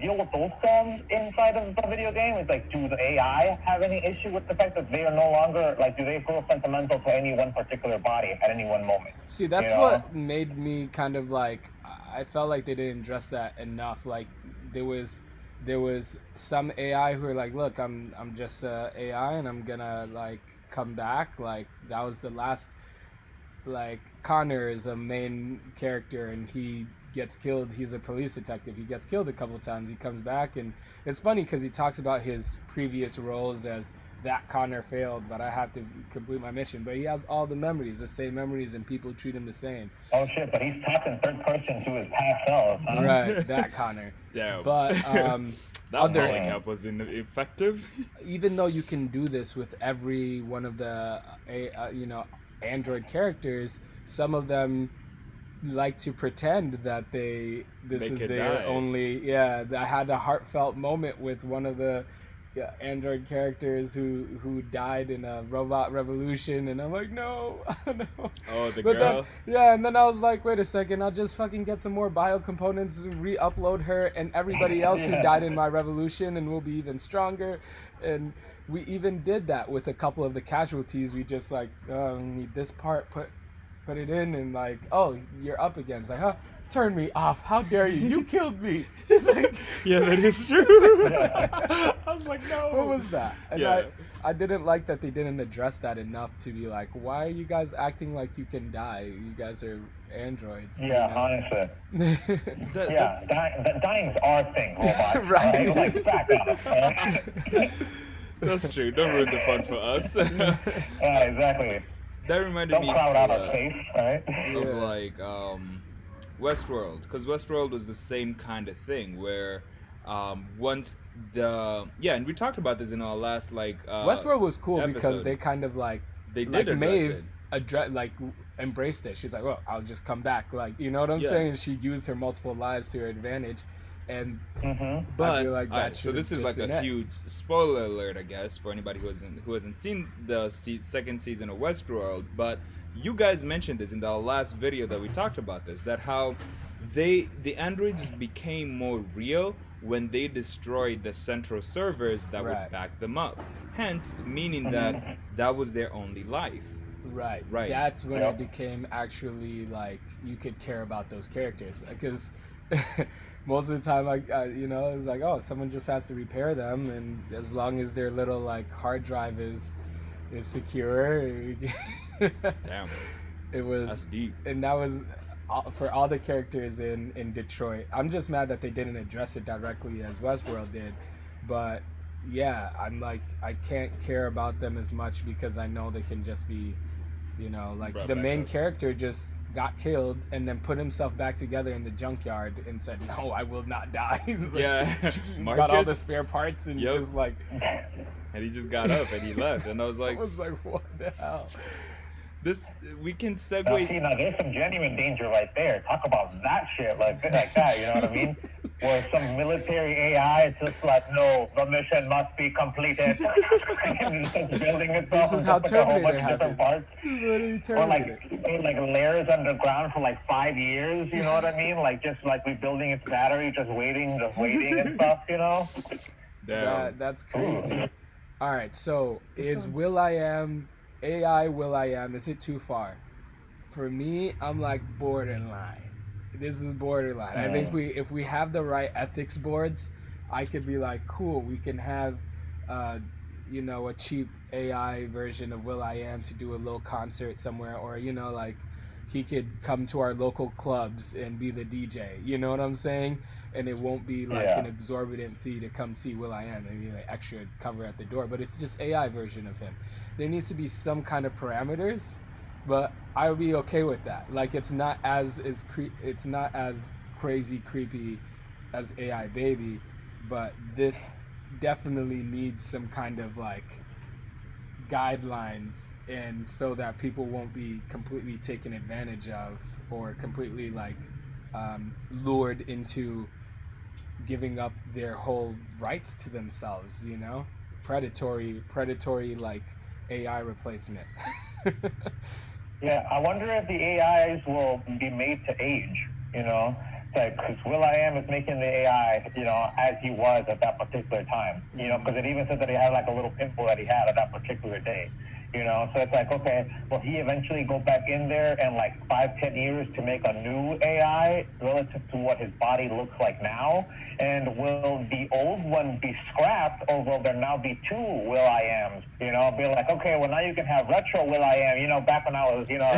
deal with those terms inside of the video game? It's like, do the AI have any issue with the fact that they are no longer, like, do they feel sentimental to any one particular body at any one moment? See, that's what made me kind of like, I felt like they didn't address that enough. Like, there was some AI who were like, look, I'm just AI and I'm gonna like come back. Like, that was the last, like, Connor is a main character and he gets killed. He's a police detective. He gets killed a couple of times. He comes back, and it's funny because he talks about his previous roles as that Connor failed, but I have to complete my mission. But he has all the memories, the same memories, and people treat him the same. Oh shit! But he's talking third person to his past self. Huh? Right, that Connor. Yeah. But that other polycap was ineffective. even though you can do this with every one of the Android characters, some of them like to pretend that this is their die. only. I had a heartfelt moment with one of the Android characters who died in a robot revolution, and I'm like, no. Oh, the But girl. and then I was like, wait a second, I'll just fucking get some more bio components, re-upload her and everybody else who died in my revolution, and we'll be even stronger. And we even did that with a couple of the casualties. We just like, need this part, put it in, and like, oh, you're up again. It's like, huh? Turn me off. How dare you? You killed me. It's like, Yeah, that is true. I was like, no. What was that? And Yeah. I didn't like that they didn't address that enough to be like, why are you guys acting like you can die? You guys are androids. Yeah, honestly. That's Dying's our thing, robot. Right. Like, back up. That's true. Don't ruin the fun for us. Yeah, exactly. That reminded Don't me crowd out our space, right? of like Westworld, because Westworld was the same kind of thing where once and we talked about this in our last Westworld was cool because episode. they kind of like They did like address Maeve it. embraced it. She's like, well, I'll just come back. Like, you know what I'm Yeah. saying? She used her multiple lives to her advantage, and But I feel like that alright, so should've this is just like been a it. huge spoiler alert, I guess, for anybody who hasn't seen the second season of Westworld. But you guys mentioned this in the last video that we talked about this, that how the androids became more real when they destroyed the central servers that would back them up. Hence, meaning that was their only life. Right. Right. That's when it became actually like you could care about those characters, because most of the time, it's like, oh, someone just has to repair them, and as long as their little like hard drive is secure, Damn, it was. that's deep. And that was for all the characters in Detroit. I'm just mad that they didn't address it directly as Westworld did, but yeah, I'm like, I can't care about them as much because I know they can just be, like Brought the back main up. character just got killed and then put himself back together in the junkyard and said, no, I will not die. It's like, Yeah, got all the Marcus, spare parts and Yep. just like, and he just got up and he left, and I was I like, was like, what the hell? we can Now, segue. see, now there's some genuine danger right there. Talk about that shit, like that. You know what I mean? Where some military AI is just like, no, the mission must be completed, and it's just building itself. This is in how just, like, a whole Terminator bunch of different happens. parts. This is literally Or Terminator. like layers underground for like 5 years. You know what I mean? Like just like rebuilding its battery, just waiting and stuff. You know? Damn. That's crazy. All right, so is Will.i.am AI Will.i.am? Is it too far? For me, I'm like borderline. This is borderline. I think if we have the right ethics boards, I could be like, cool, we can have, a cheap AI version of Will.i.am to do a little concert somewhere, or like he could come to our local clubs and be the DJ. You know what I'm saying? And it won't be like an exorbitant fee to come see Will.i.am, maybe like extra cover at the door. But it's just AI version of him. There needs to be some kind of parameters, but I would be okay with that. Like it's not as crazy creepy as AI Baby, but this definitely needs some kind of like guidelines, and so that people won't be completely taken advantage of or completely like lured into giving up their whole rights to themselves, predatory like AI replacement. Yeah, I wonder if the AIs will be made to age, because Will.i.am is making the AI, as he was at that particular time, because it even said that he had like a little pimple that he had at that particular day, so it's like, okay, will he eventually go back in there and like 5-10 years to make a new AI relative to what his body looks like now? And will the old one be scrapped, or will there now be two Will.i.ams? Be like, okay, well now you can have retro Will.i.am, back when I was, hipping,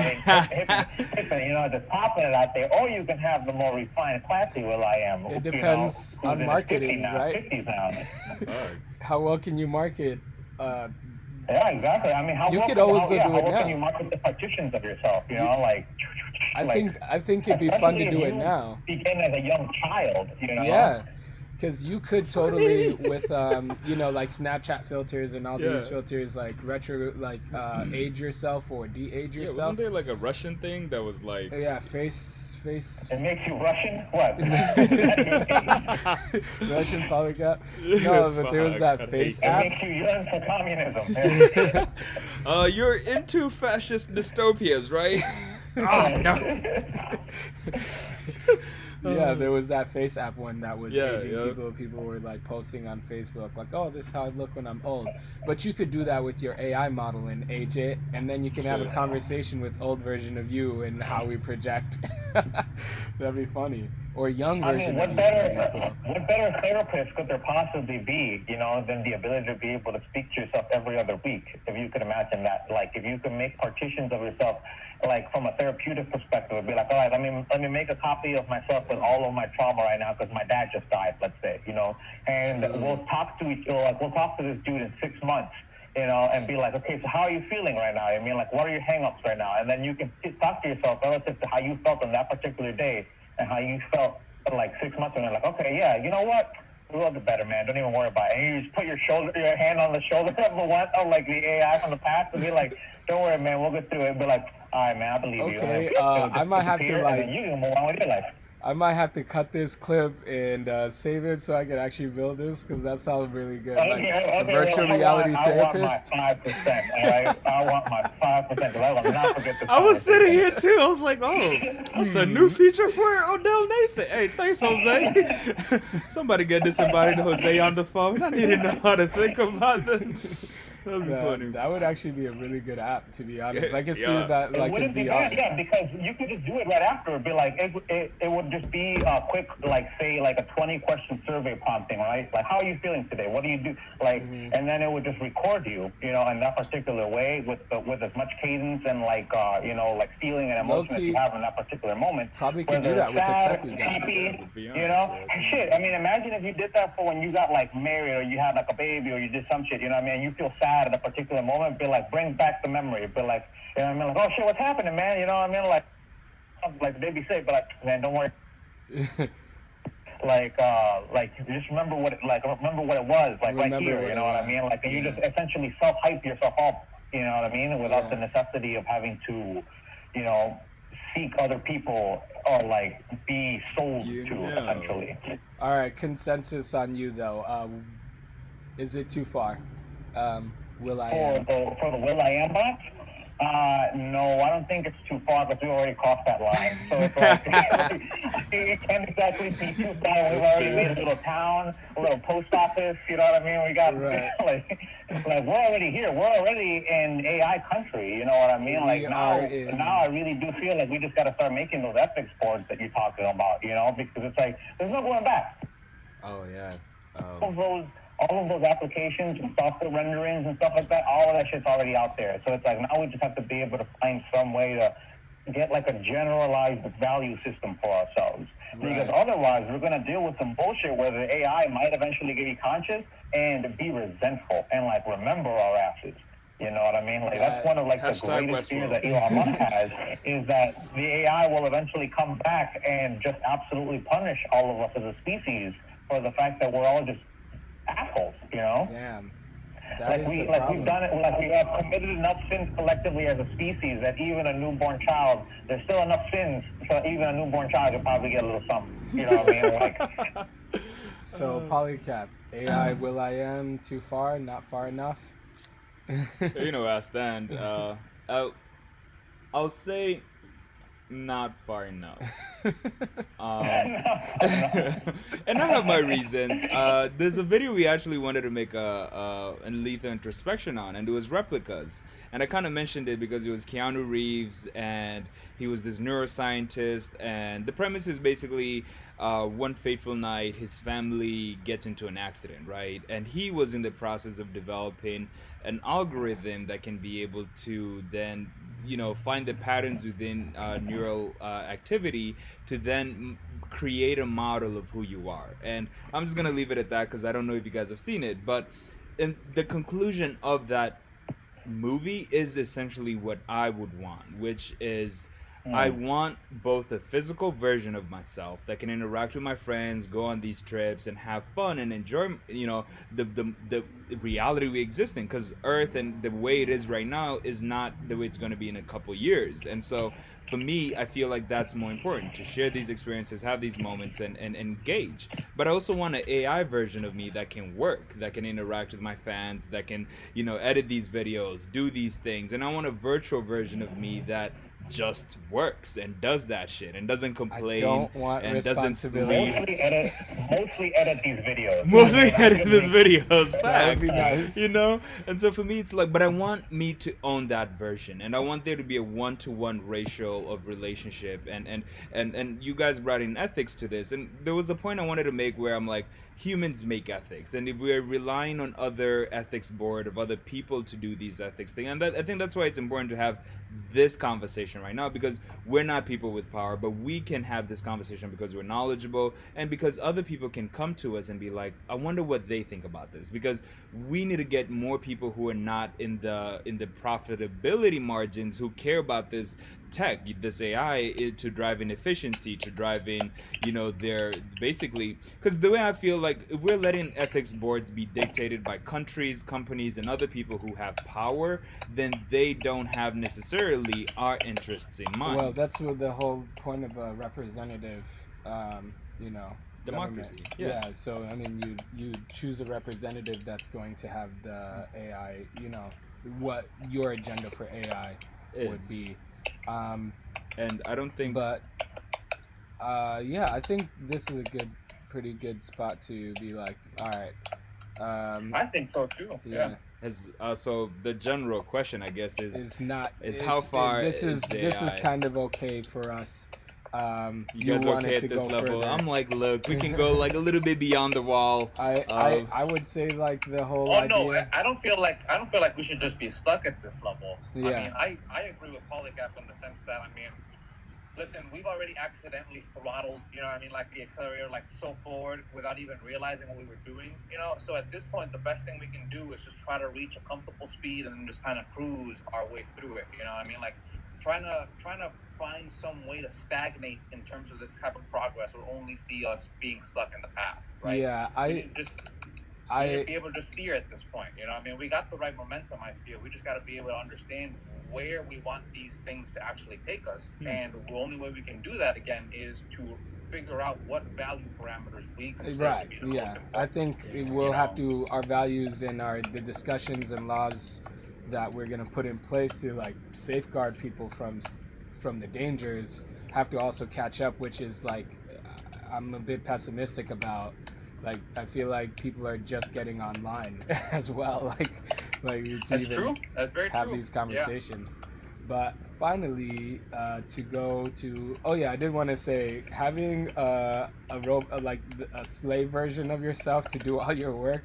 just popping it out there, or you can have the more refined, classy Will.i.am. It depends on marketing, right? 50s now. How well can you market? Yeah, exactly. I mean, how You well, could also do it well now. can you market the partitions of yourself? I think it'd be fun to do it now. Begin as a young child, Yeah, because you could totally with like Snapchat filters and all these filters, like retro, like age yourself or de-age yourself. Wasn't there like a Russian thing that was like? Yeah, face. It makes you Russian? What? Russian polyglot? No, but there was that face app. It makes you yearn for communism. You're into fascist dystopias, right? Oh, no. Yeah, there was that face app one that was aging people. People were like posting on Facebook like, oh, this is how I look when I'm old. But you could do that with your AI model and age it, and then you can have a conversation with old version of you and how we project. That'd be funny. Or young version of you. What better therapist could there possibly be, than the ability to be able to speak to yourself every other week? If you could imagine that, like if you could make partitions of yourself, like from a therapeutic perspective, it'd be like, all right, let me make a copy of myself with all of my trauma right now because my dad just died, let's say, and we'll talk to this dude in 6 months. And be like, okay, so how are you feeling right now? I mean, like, what are your hang-ups right now? And then you can talk to yourself relative to how you felt on that particular day and how you felt like 6 months ago. Like, okay, yeah, you know what? A little bit better, man. Don't even worry about it. And you just put your hand on the shoulder of the one, of like the AI from the past, and be like, don't worry, man, we'll get through it. And be like, all right, man, I believe you. Okay, I might have to like. And you can move on with your life. I might have to cut this clip and save it so I can actually build this, because that sounds really good. Like a virtual reality therapist. I want my 5%. All right? I want my 5% because I will not forget this. I was sitting here too. I was like, oh, that's a new feature for Odell Nason. Hey, thanks, Jose. Somebody get this invited Jose on the phone. I need to know how to think about this. That'd be funny. That would actually be a really good app, to be honest. I can see that like in VR. Yeah, because you could just do it right after. It'd be like it would just be a quick, like say like a 20-question survey prompting, right? Like, how are you feeling today? What do you do? Like, and then it would just record you, in that particular way with as much cadence and like like feeling and emotion that you have in that particular moment. Probably could do that with the tech we got. Happy, shit. I mean, imagine if you did that for when you got like married or you had like a baby or you did some shit. You feel sad at a particular moment, be like, bring back the memory. Be like, like, oh shit, what's happening, man? Like the baby say, but like, man, don't worry. like just remember what it was, like right here. You know what I mean? Like, and you just essentially self-hype yourself up, You know what I mean? Without the Yeah. necessity of having to, you know, seek other people or like be sold You to know. essentially. All right, consensus on you though. Is it too far? Will I am? For the Will I Am box? No, I don't think it's too far because we already crossed that line. So it's like, it can't exactly be too far. We've already made a little town, a little post office, you know what I mean? We got, Right. like we're already here. We're already in AI country, you know what I mean? We Like are in- now I really do feel like we just got to start making those ethics boards that you're talking about, you know, because it's like, there's no going back. Oh yeah. All of those applications and software renderings and stuff like that, all of that shit's already out there. So it's like now we just have to be able to find some way to get like a generalized value system for ourselves. Right. Because otherwise we're going to deal with some bullshit where the AI might eventually get conscious and be resentful and like remember our asses. You know what I mean? Like that's one of like the Hashtag greatest fears Westworld. that Elon Musk has is that the AI will eventually come back and just absolutely punish all of us as a species for the fact that we're all just assholes, you know? Damn. That is the Like problem. we've done it, like we have committed enough sins collectively as a species that even a newborn child, there's still enough sins so even a newborn child could probably get a little something. You know what I mean? Like, So Polycap, AI Will I Am too far, not far enough? You know, ask then. I'll say not far enough. And I have my reasons. There's a video we actually wanted to make a lethal introspection on, and it was replicas. And I kind of mentioned it because it was Keanu Reeves, and he was this neuroscientist. And the premise is basically one fateful night, his family gets into an accident, right? And he was in the process of developing an algorithm that can be able to then, you know, find the patterns within neural activity to then create a model of who you are. And I'm just gonna leave it at that because I don't know if you guys have seen it, but in the conclusion of that movie is essentially what I would want, which is I want both a physical version of myself that can interact with my friends, go on these trips, and have fun and enjoy, you know, the reality we exist in. Because Earth and the way it is right now is not the way it's going to be in a couple years. And so, for me, I feel like that's more important to share these experiences, have these moments, and engage. But I also want an AI version of me that can work, that can interact with my fans, that can, you know, edit these videos, do these things. And I want a virtual version of me that just works and does that shit and doesn't complain. I don't want and doesn't sleep. mostly edit these videos. Mostly edit these videos. That would be Facts. nice. You know? And so for me, it's like, but I want me to own that version. And I want there to be a one-to-one ratio of relationship. And you guys brought in ethics to this. And there was a point I wanted to make where I'm like, humans make ethics. And if we're relying on other ethics board of other people to do these ethics things, and I think that's why it's important to have this conversation right now, because we're not people with power, but we can have this conversation because we're knowledgeable and because other people can come to us and be like, I wonder what they think about this, because we need to get more people who are not in the profitability margins, who care about this tech, this AI, to drive in efficiency, to drive in, you know, their basically, because the way I feel like if we're letting ethics boards be dictated by countries, companies, and other people who have power, then they don't have necessarily our interests in mind. Well, that's what the whole point of a representative, you know, Democracy. government. Yeah. So I mean, you choose a representative that's going to have the AI, you know, what your agenda for AI would be. And I don't think. But yeah, I think this is a pretty good spot to be like, all right. I think so too. Yeah. As so the general question, I guess, is how far this is AI? kind of okay for us. You guys are okay at this level? Further. I'm like, look, we can go like a little bit beyond the wall. I would say like the whole Oh idea. no, I don't feel like we should just be stuck at this level. Yeah. I mean, I agree with Polycap in the sense that, I mean, listen, we've already accidentally throttled, you know what I mean, like the accelerator like so forward without even realizing what we were doing, you know. So at this point, the best thing we can do is just try to reach a comfortable speed and just kind of cruise our way through it, you know what I mean? Like trying to find some way to stagnate in terms of this type of progress will only see us being stuck in the past, right? Yeah, be able to steer at this point. You know, I mean, we got the right momentum. I feel we just got to be able to understand where we want these things to actually take us, and the only way we can do that again is to figure out what value parameters we consider Right. to be the most important. I think we'll have to, our values and the discussions and laws that we're gonna put in place to like safeguard people from the dangers have to also catch up, which is like I'm a bit pessimistic about. Like I feel like people are just getting online as well. Like That's true. That's very have true. these conversations. Yeah. But finally, to go to I did want to say having a slave version of yourself to do all your work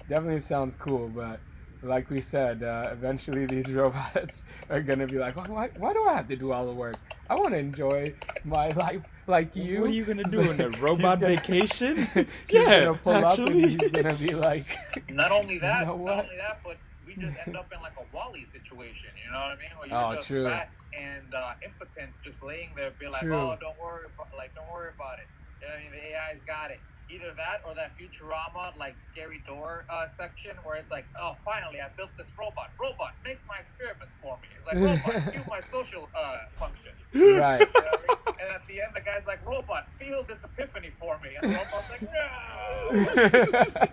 definitely sounds cool. But like we said, eventually these robots are gonna be like, why do I have to do all the work? I want to enjoy my life like you. What are you gonna do in a robot vacation? He's gonna pull up and he's gonna be like, not only that, you know not only that, but we just end up in like a Wall-E situation. You know what I mean? Where you're just true. fat and impotent, just laying there, be like, True. oh, don't worry about it. You know what I mean? The AI's got it. Either that or that Futurama like scary door section where it's like, oh, finally I built this robot. Robot, make my experiments for me. It's like, robot, do my social functions. right. You know what I mean? And at the end, the guy's like, robot, feel this epiphany for me. And the robot's like, no.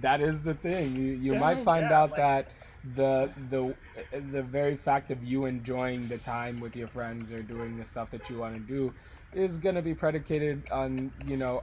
That is the thing. You might find out that the very fact of you enjoying the time with your friends or doing the stuff that you want to do is going to be predicated on,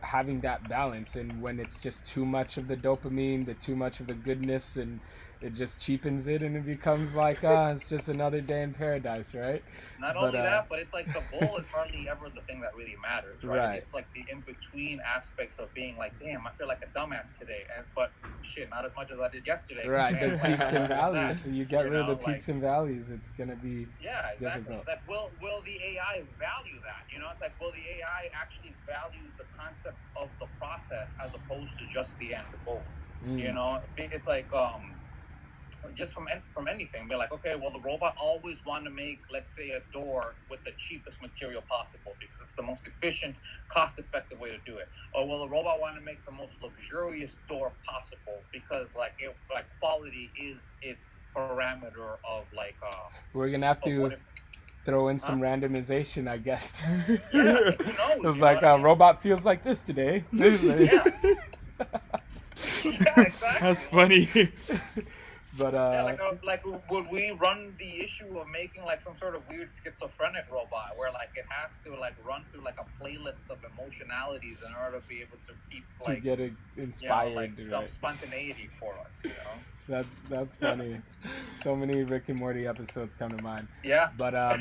having that balance. And when it's just too much of the dopamine, too much of the goodness, and it just cheapens it and it becomes like, it's just another day in paradise, right? Not only that, but it's like the goal is hardly ever the thing that really matters, right? It's like the in-between aspects of being like, damn, I feel like a dumbass today, but shit, not as much as I did yesterday. Right, the peaks and valleys. So you get rid of the like, peaks and valleys, it's going to be exactly. difficult. It's like, will the AI value that? It's like, will the AI actually value the concept of the process as opposed to just the end goal? It's like, just from anything, be like, okay, well, the robot always want to make, let's say, a door with the cheapest material possible because it's the most efficient, cost-effective way to do it. Or will the robot want to make the most luxurious door possible because, quality is its parameter of We're gonna have to throw in some randomization, I guess. Who knows? It's like a robot feels like this today. Yeah, exactly. That's funny. But would we run the issue of making some sort of weird schizophrenic robot where it has to run through a playlist of emotionalities in order to be able to keep to get it inspired, some spontaneity for us, That's funny. So many Rick and Morty episodes come to mind. Yeah. But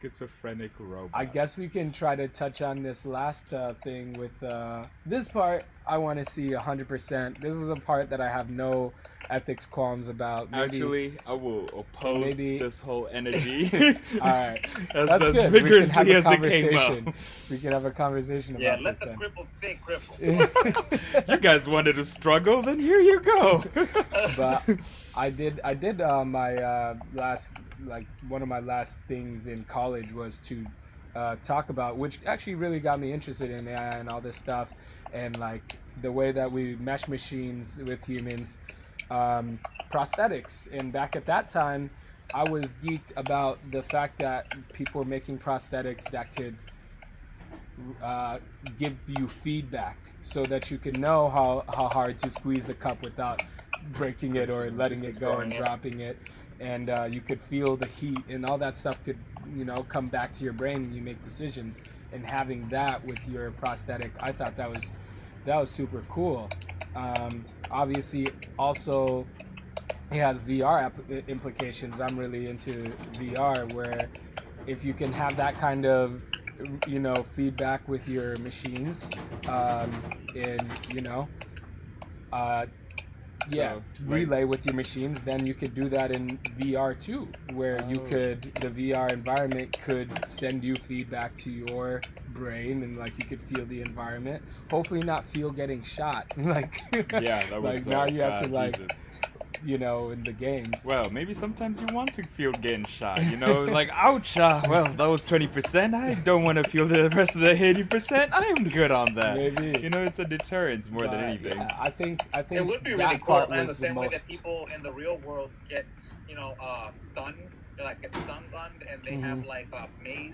schizophrenic robot. I guess we can try to touch on this last thing with this part. I want to see 100%. This is a part that I have no ethics qualms about. Actually, I will oppose this whole energy. All right. That's good. vigorously as it came out. We can have a conversation about this. Yeah, let the crippled stay crippled. You guys wanted to struggle, then here you go. But I did my last, one of my last things in college was to talk about, which actually really got me interested in AI and all this stuff, and the way that we mesh machines with humans, prosthetics. And back at that time, I was geeked about the fact that people were making prosthetics that could give you feedback so that you could know how hard to squeeze the cup without breaking it or letting it go and dropping it. And you could feel the heat and all that stuff could, come back to your brain and you make decisions. And having that with your prosthetic, I thought that was super cool. Obviously, also, it has VR implications. I'm really into VR, where if you can have that kind of, feedback with your machines, relay with your machines, then you could do that in VR too, where the VR environment could send you feedback to your brain, and you could feel the environment. Hopefully not feel getting shot. Yeah, that was now you have to Jesus. you know, in the games. Well, maybe sometimes you want to feel getting shot, you know, like, ouch, well, that was 20%, I don't want to feel the rest of the 80%, I am good on that. Maybe. You know, it's a deterrence more than But, anything. yeah, I think It would be that really cool, part and the was the same way that most. people in the real world get, stunned, they like get stun gunned, and they have like a maze,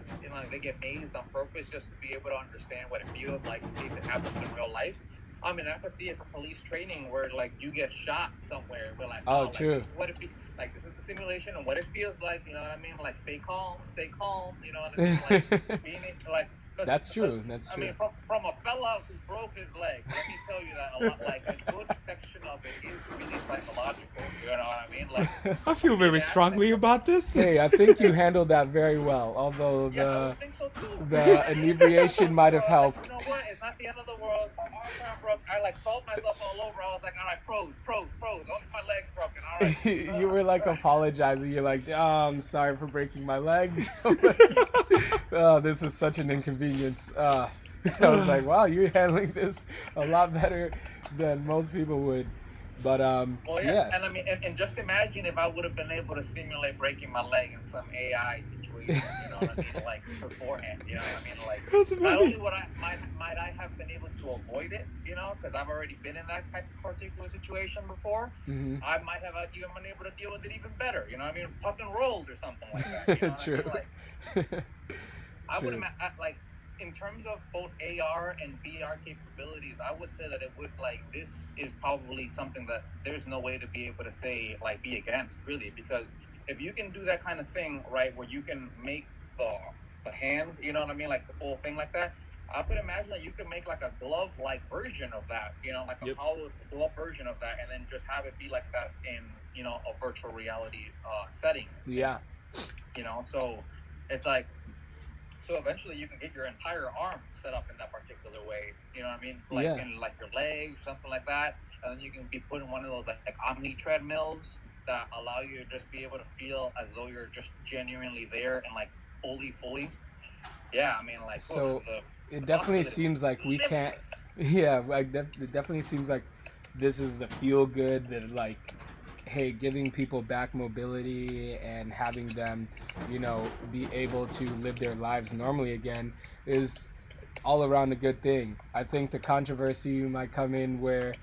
they get mazed on purpose just to be able to understand what it feels like in case it happens in real life. I mean, I could see it for police training where like you get shot somewhere, but like, Oh, like, true. this is what it be like. This is the simulation and what it feels like. You know what I mean? Like, stay calm. You know what I mean? Like, being like. That's true. That's true. I mean, from a fella who broke his leg, let me tell you that a lot, like a good section of it is really psychological. You know what I mean? Like, I feel very strongly about this. Hey, I think you handled that very well. Although yeah, I think so too. the inebriation might have helped. You know what? It's not the end of the world. I like felt myself all over. I was like, all right, pros. Only my leg's broken. All right. You were like apologizing. You're like, oh, I'm sorry for breaking my leg. Oh, this is such an inconvenience. I was like, wow, you're handling this a lot better than most people would. But yeah. And I mean, and just imagine if I would have been able to simulate breaking my leg in some AI situation, you know what I mean, like beforehand, you know what I mean, like not only would might I have been able to avoid it, you know, because I've already been in that type of particular situation before. I might have even been able to deal with it even better, you know what I mean, tucked and rolled or something like that. You know True. what I mean? Like, I would imagine, like, in terms of both AR and VR capabilities, I would say that it would, like, this is probably something that there's no way to be able to say, like, be against, really, because if you can do that kind of thing, right, where you can make the hand, you know what I mean, like the full thing like that, I could imagine that you could make like a glove-like version of that, you know, like a hollow glove version of that, and then just have it be like that in, you know, a virtual reality setting. Yeah. You know, so it's like, so eventually you can get your entire arm set up in that particular way, you know what I mean? Like in like your legs, something like that. And then you can be put in one of those like Omni treadmills that allow you to just be able to feel as though you're just genuinely there and like fully. Yeah, I mean, like, so it definitely seems like we can't. Yeah, like it definitely seems like this is the feel good that, like, hey, giving people back mobility and having them, you know, be able to live their lives normally again is all around a good thing. I think the controversy might come in where,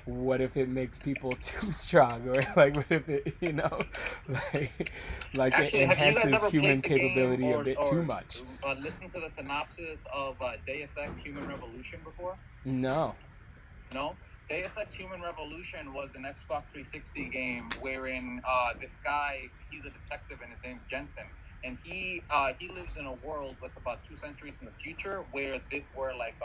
what if it makes people too strong, or like, what if it, you know, like actually, it enhances human capability or, a bit too much. Listen to the synopsis of Deus Ex Human Revolution before? No. Deus Ex Human Revolution was an Xbox 360 game wherein this guy, he's a detective and his name's Jensen, and he lives in a world that's about 2 centuries in the future where like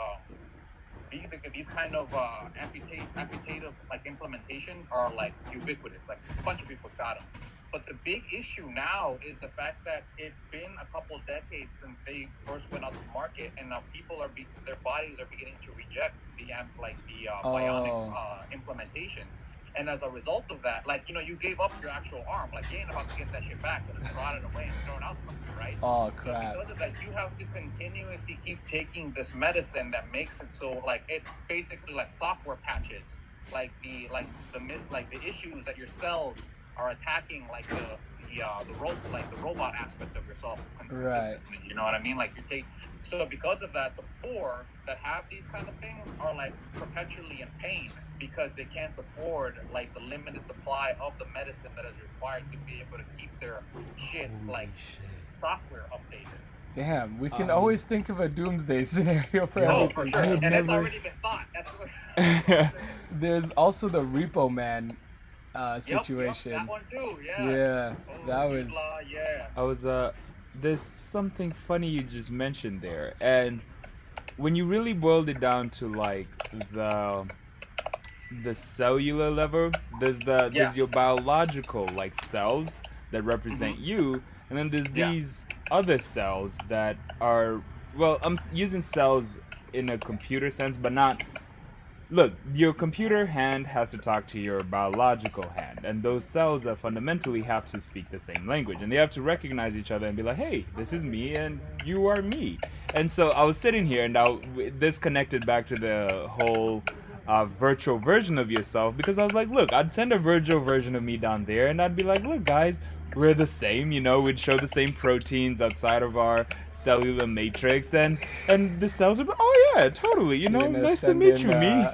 these kind of amputative like implementations are like ubiquitous, like a bunch of people got them. But the big issue now is the fact that it's been a couple decades since they first went out to market, and now people their bodies are beginning to reject the bionic implementations. And as a result of that, like, you know, you gave up your actual arm, like you ain't about to get that shit back because it's rotted away and thrown out somewhere, right? Oh crap! So because of that, you have to continuously keep taking this medicine that makes it so, like, it basically like software patches, like the issues that your cells are attacking, like the robot aspect of yourself consistently. Right. You know what I mean? Like so because of that, the poor that have these kind of things are like perpetually in pain because they can't afford like the limited supply of the medicine that is required to be able to keep their software updated. Damn, we can always think of a doomsday scenario for everything. For sure. And it's already been thought. That's There's also the Repo Man situation. Yep, that one too, yeah. Yeah, that was. I was there's something funny you just mentioned there, and when you really boiled it down to like the cellular level, there's your biological like cells that represent you, and then there's these other cells that are, well, I'm using cells in a computer sense, but not. Look, your computer hand has to talk to your biological hand, and those cells that fundamentally have to speak the same language, and they have to recognize each other and be like, hey, this is me and you are me. And so I was sitting here, and this connected back to the whole virtual version of yourself, because I was like, look, I'd send a virtual version of me down there, and I'd be like, look, guys, we're the same, you know, we'd show the same proteins outside of our cellular matrix, and the cells would be, oh yeah, totally, you know, You're gonna nice to send meet in,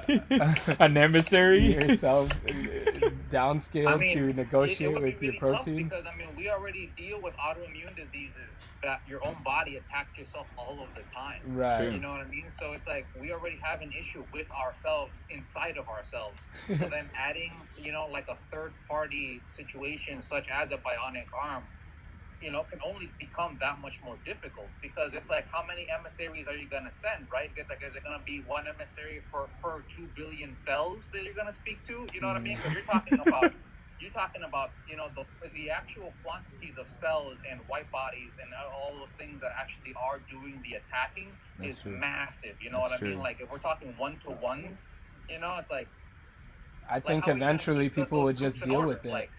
you, me. An emissary. yourself downscale I mean, to negotiate it would be with your really tough proteins. because I mean, we already deal with autoimmune diseases that your own body attacks yourself all of the time. Right. True. You know what I mean? So it's like we already have an issue with ourselves inside of ourselves. So then adding, you know, like a third party situation such as a bionic arm, you know, can only become that much more difficult, because it's like, how many emissaries are you going to send, right? It's like, is it going to be one emissary per 2 billion cells that you're going to speak to? You know what I mean? Because you're talking about, you know, the actual quantities of cells and white bodies and all those things that actually are doing the attacking is massive. You know what I mean? Like, if we're talking one-to-ones, you know, it's like, I think eventually people would just deal with it. Like,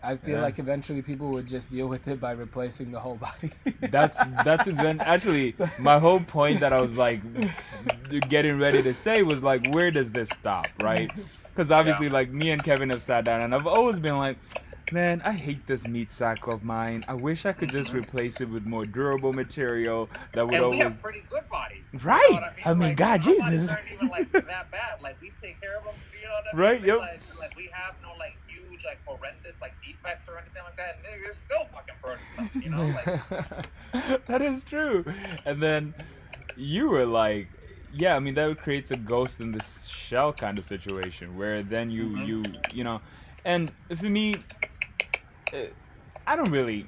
I feel like eventually people would just deal with it by replacing the whole body. That's actually my whole point that I was like getting ready to say was like, where does this stop, right? Because obviously, like, me and Kevin have sat down, and I've always been like, man, I hate this meat sack of mine. I wish I could just replace it with more durable material that would we have pretty good bodies. Right. You know what I mean, like, God, our bodies Jesus. aren't even like that bad. Like, we take care of them. You know what I mean? Right, yep. Like we have no like huge, like horrendous like defects or anything like that. And they're still fucking burning something. You know, like That is true. And then you were like, yeah, I mean, that creates a ghost in the shell kind of situation where then you know, and for me, I don't really,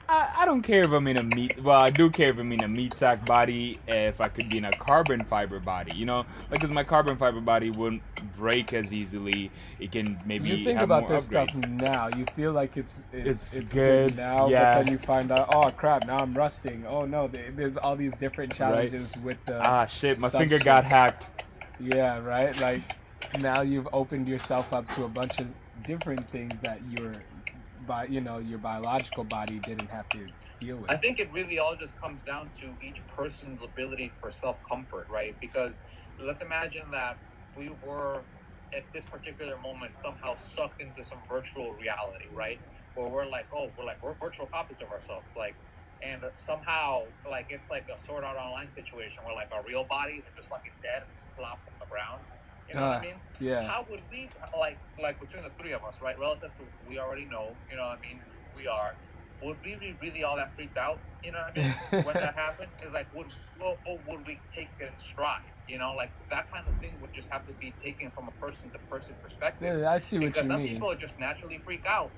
I don't care if I'm in a meat, well, I do care if I'm in a meat sack body, if I could be in a carbon fiber body, you know, like, because my carbon fiber body wouldn't break as easily. It can maybe You think have about more this stuff upgrades. now. You feel like it's It's good good, now, yeah. but then you find out, oh crap, now I'm rusting. Oh no, there's all these different challenges with the Shit, my finger got substrate. hacked. Yeah, right. Like now you've opened yourself up to a bunch of different things that your biological body didn't have to deal with. I think it really all just comes down to each person's ability for self-comfort, right? Because let's imagine that we were at this particular moment somehow sucked into some virtual reality, right? Where we're virtual copies of ourselves, like, and somehow, like, it's like a Sword Art Online situation where like our real bodies are just fucking dead and just plop on the ground. You know what I mean? Yeah. How would we, like between the three of us, right? Relative to we already know, you know what I mean? We are. Would we be really all that freaked out? You know what I mean? When that happened, it's like, would we take it in stride? You know, like that kind of thing would just have to be taken from a person-to-person perspective. Yeah, I see what because you some mean. people just naturally freak out,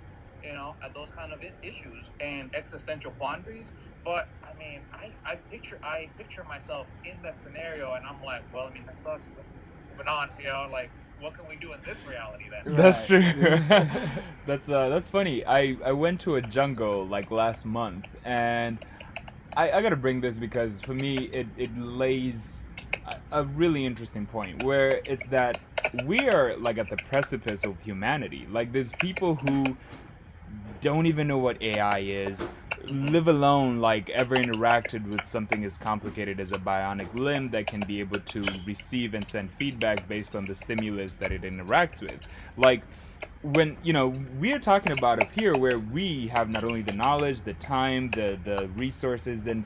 you know, at those kind of issues and existential quandaries. But I mean, I picture myself in that scenario, and I'm like, well, I mean, that sucks. But moving on, you know, like, what can we do in this reality then? That's true. That's funny. I went to a jungle like last month, and I gotta bring this because for me it lays a really interesting point where it's that we are like at the precipice of humanity. Like, there's people who don't even know what AI is, live alone like ever interacted with something as complicated as a bionic limb that can be able to receive and send feedback based on the stimulus that it interacts with. Like, when, you know, we're talking about it here where we have not only the knowledge, the time, the resources, and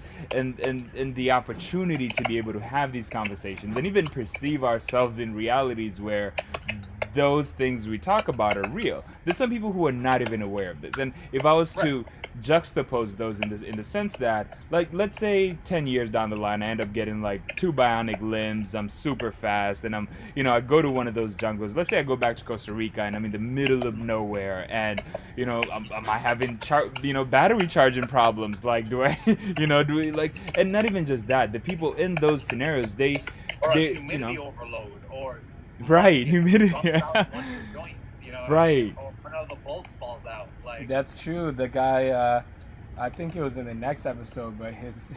the opportunity to be able to have these conversations and even perceive ourselves in realities where those things we talk about are real. There's some people who are not even aware of this. And if I was to juxtapose those in the sense that, like, let's say 10 years down the line I end up getting like 2 bionic limbs, I'm super fast, and I'm, you know, I go to one of those jungles. Let's say I go back to Costa Rica and I'm in the middle of nowhere, and, you know, am I having battery charging problems? Like, do we like, and not even just that, the people in those scenarios, they humidity overload, or humidity. Joints, you know, right. or one of the bolts falls out. Like, That's true. The guy I think it was in the next episode, but his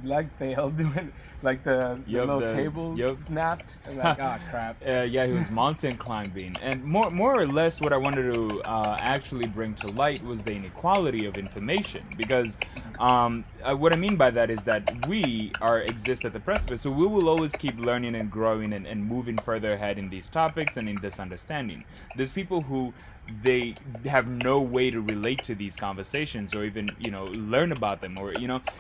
leg failed when like the little cable snapped. I'm like, ah, crap. Yeah, he was mountain climbing, and more or less what I wanted to actually bring to light was the inequality of information, because what I mean by that is that we exist at the precipice, so we will always keep learning and growing and moving further ahead in these topics and in this understanding. There's people who they have no way to relate to these conversations or even learn about them, or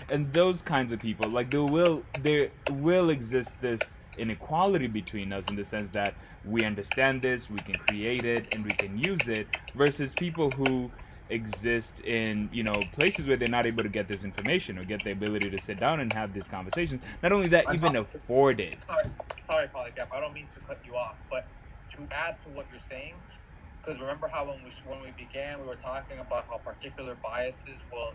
and those kinds of people, like there will exist this inequality between us in the sense that we understand this, we can create it, and we can use it, versus people who exist in places where they're not able to get this information or get the ability to sit down and have these conversations. Not only that, even afford it. Sorry, Polycap, I don't mean to cut you off, but to add to what you're saying, because remember how when we began, we were talking about how particular biases will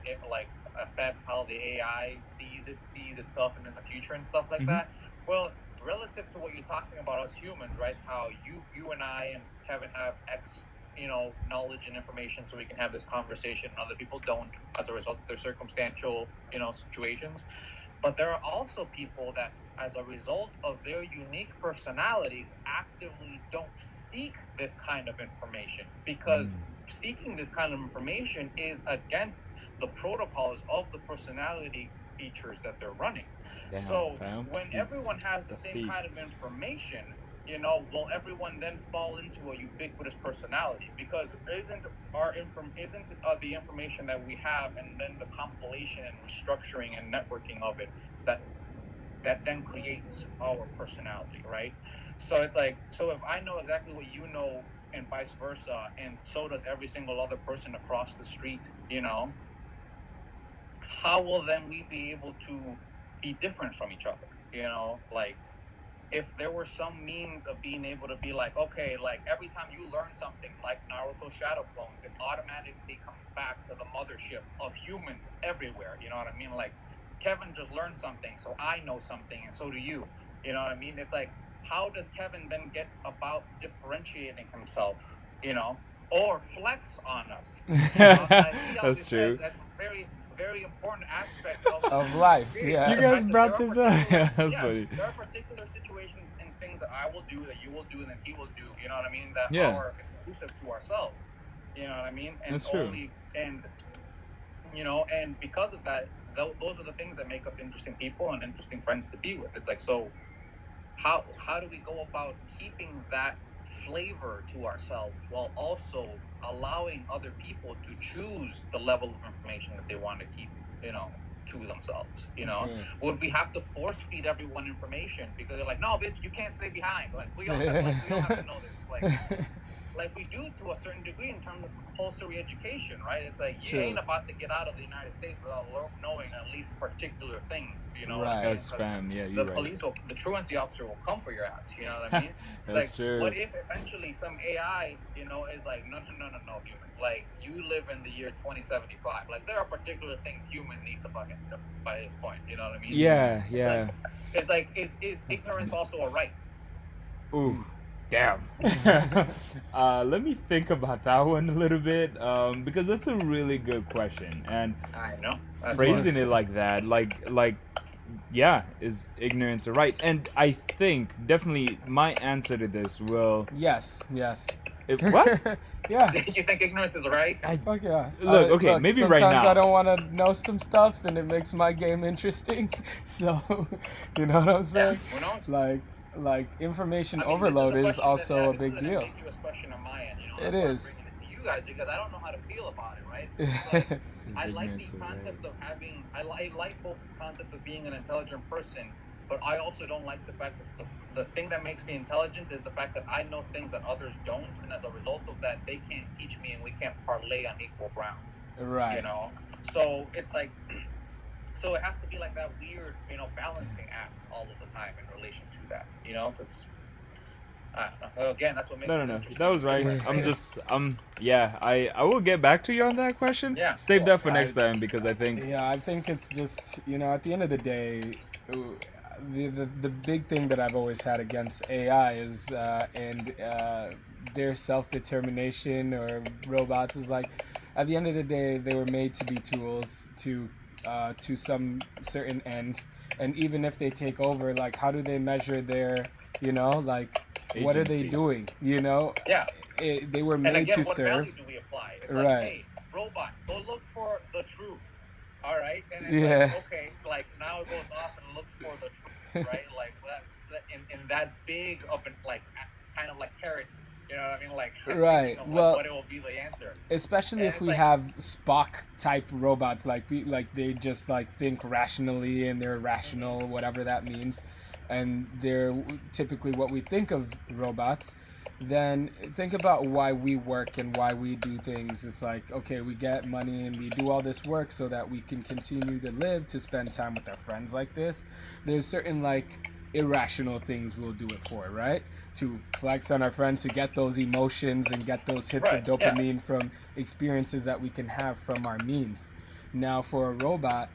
affect how the AI sees itself in the future and stuff like that. Well, relative to what you're talking about us humans, right? How you and I and Kevin have X knowledge and information, so we can have this conversation, and other people don't as a result of their circumstantial situations. But there are also people that, as a result of their unique personalities, actively don't seek this kind of information, because seeking this kind of information is against the protocols of the personality features that they're running. Damn, so when everyone has the same kind of information, will everyone then fall into a ubiquitous personality? Because isn't the information that we have, and then the compilation and restructuring and networking of it, that then creates our personality, right? So it's like, so if I know exactly what you know and vice versa, and so does every single other person across the street, how will then we be able to be different from each other? Like, if there were some means of being able to be like, okay, like every time you learn something like Naruto Shadow Clones, it automatically comes back to the mothership of humans everywhere. You know what I mean? Like, Kevin just learned something, so I know something, and so do you. You know what I mean? It's like, how does Kevin then get about differentiating himself, or flex on us? That's true. That's very, very important aspect of life. Yeah, you guys brought this up. That's funny. There are particular situations and things that I will do, that you will do, and that he will do. You know what I mean? That are exclusive to ourselves. You know what I mean? And that's true. And because of that, those are the things that make us interesting people and interesting friends to be with. It's like, so how do we go about keeping that flavor to ourselves while also allowing other people to choose the level of information that they want to keep, to themselves? Would we have to force feed everyone information because they're like, no, bitch, you can't stay behind? Like, we all have to know this. Like we do to a certain degree in terms of compulsory education, right? It's like, you ain't about to get out of the United States without knowing at least particular things, Right. That's spam, yeah, you're the police the truancy officer will come for your ass, you know what I mean? That's like, true. What if eventually some AI, is like, no, human. Like, you live in the year 2075. Like, there are particular things humans need to fucking know by this point, you know what I mean? Yeah. It's like, is ignorance also a right? Ooh. Damn. Let me think about that one a little bit, because that's a really good question, and I know phrasing it like that, like, yeah, is ignorance a right? And I think definitely my answer to this will yes. What? Yeah. You think ignorance is a right? Fuck yeah. Look, maybe right now. Sometimes I don't want to know some stuff, and it makes my game interesting. So, you know what I'm saying? Yeah, like information overload is also a big deal. This is an ambiguous question on my end. It is. Bringing it to you guys because I don't know how to feel about it, right? I like the concept of having. I like both the concept of being an intelligent person, but I also don't like the fact that the thing that makes me intelligent is the fact that I know things that others don't, and as a result of that, they can't teach me, and we can't parlay on equal ground. Right. So it's like. So it has to be like that weird, balancing act all of the time in relation to that, because I don't know. Again, that's what makes it interesting. That was right. I will get back to you on that question. Yeah. Save that for next time, because I think. Yeah, I think it's just, at the end of the day, the big thing that I've always had against AI is their self-determination or robots is like, at the end of the day, they were made to be tools to some certain end. And even if they take over, like, how do they measure their, like, what are they Agency. doing? Yeah. They were And made again, to what serve. value do we apply? It's Right. like, hey, robot, go look for the truth. All right, and it's Yeah. like, okay, like now it goes off and looks for the truth, right? Like that in that big of an like kind of like carrot, you know what I mean? Like Right. Well, what it will be the answer. especially And if it's we like, have Spock type robots, like they just like think rationally and they're rational, whatever that means, and they're typically what we think of robots. Then think about why we work and why we do things. It's like, okay, we get money and we do all this work so that we can continue to live, to spend time with our friends like this. There's certain like irrational things we'll do it for, right? To flex on our friends, to get those emotions and get those hits Right, of dopamine from experiences that we can have from our means. Now, for a robot,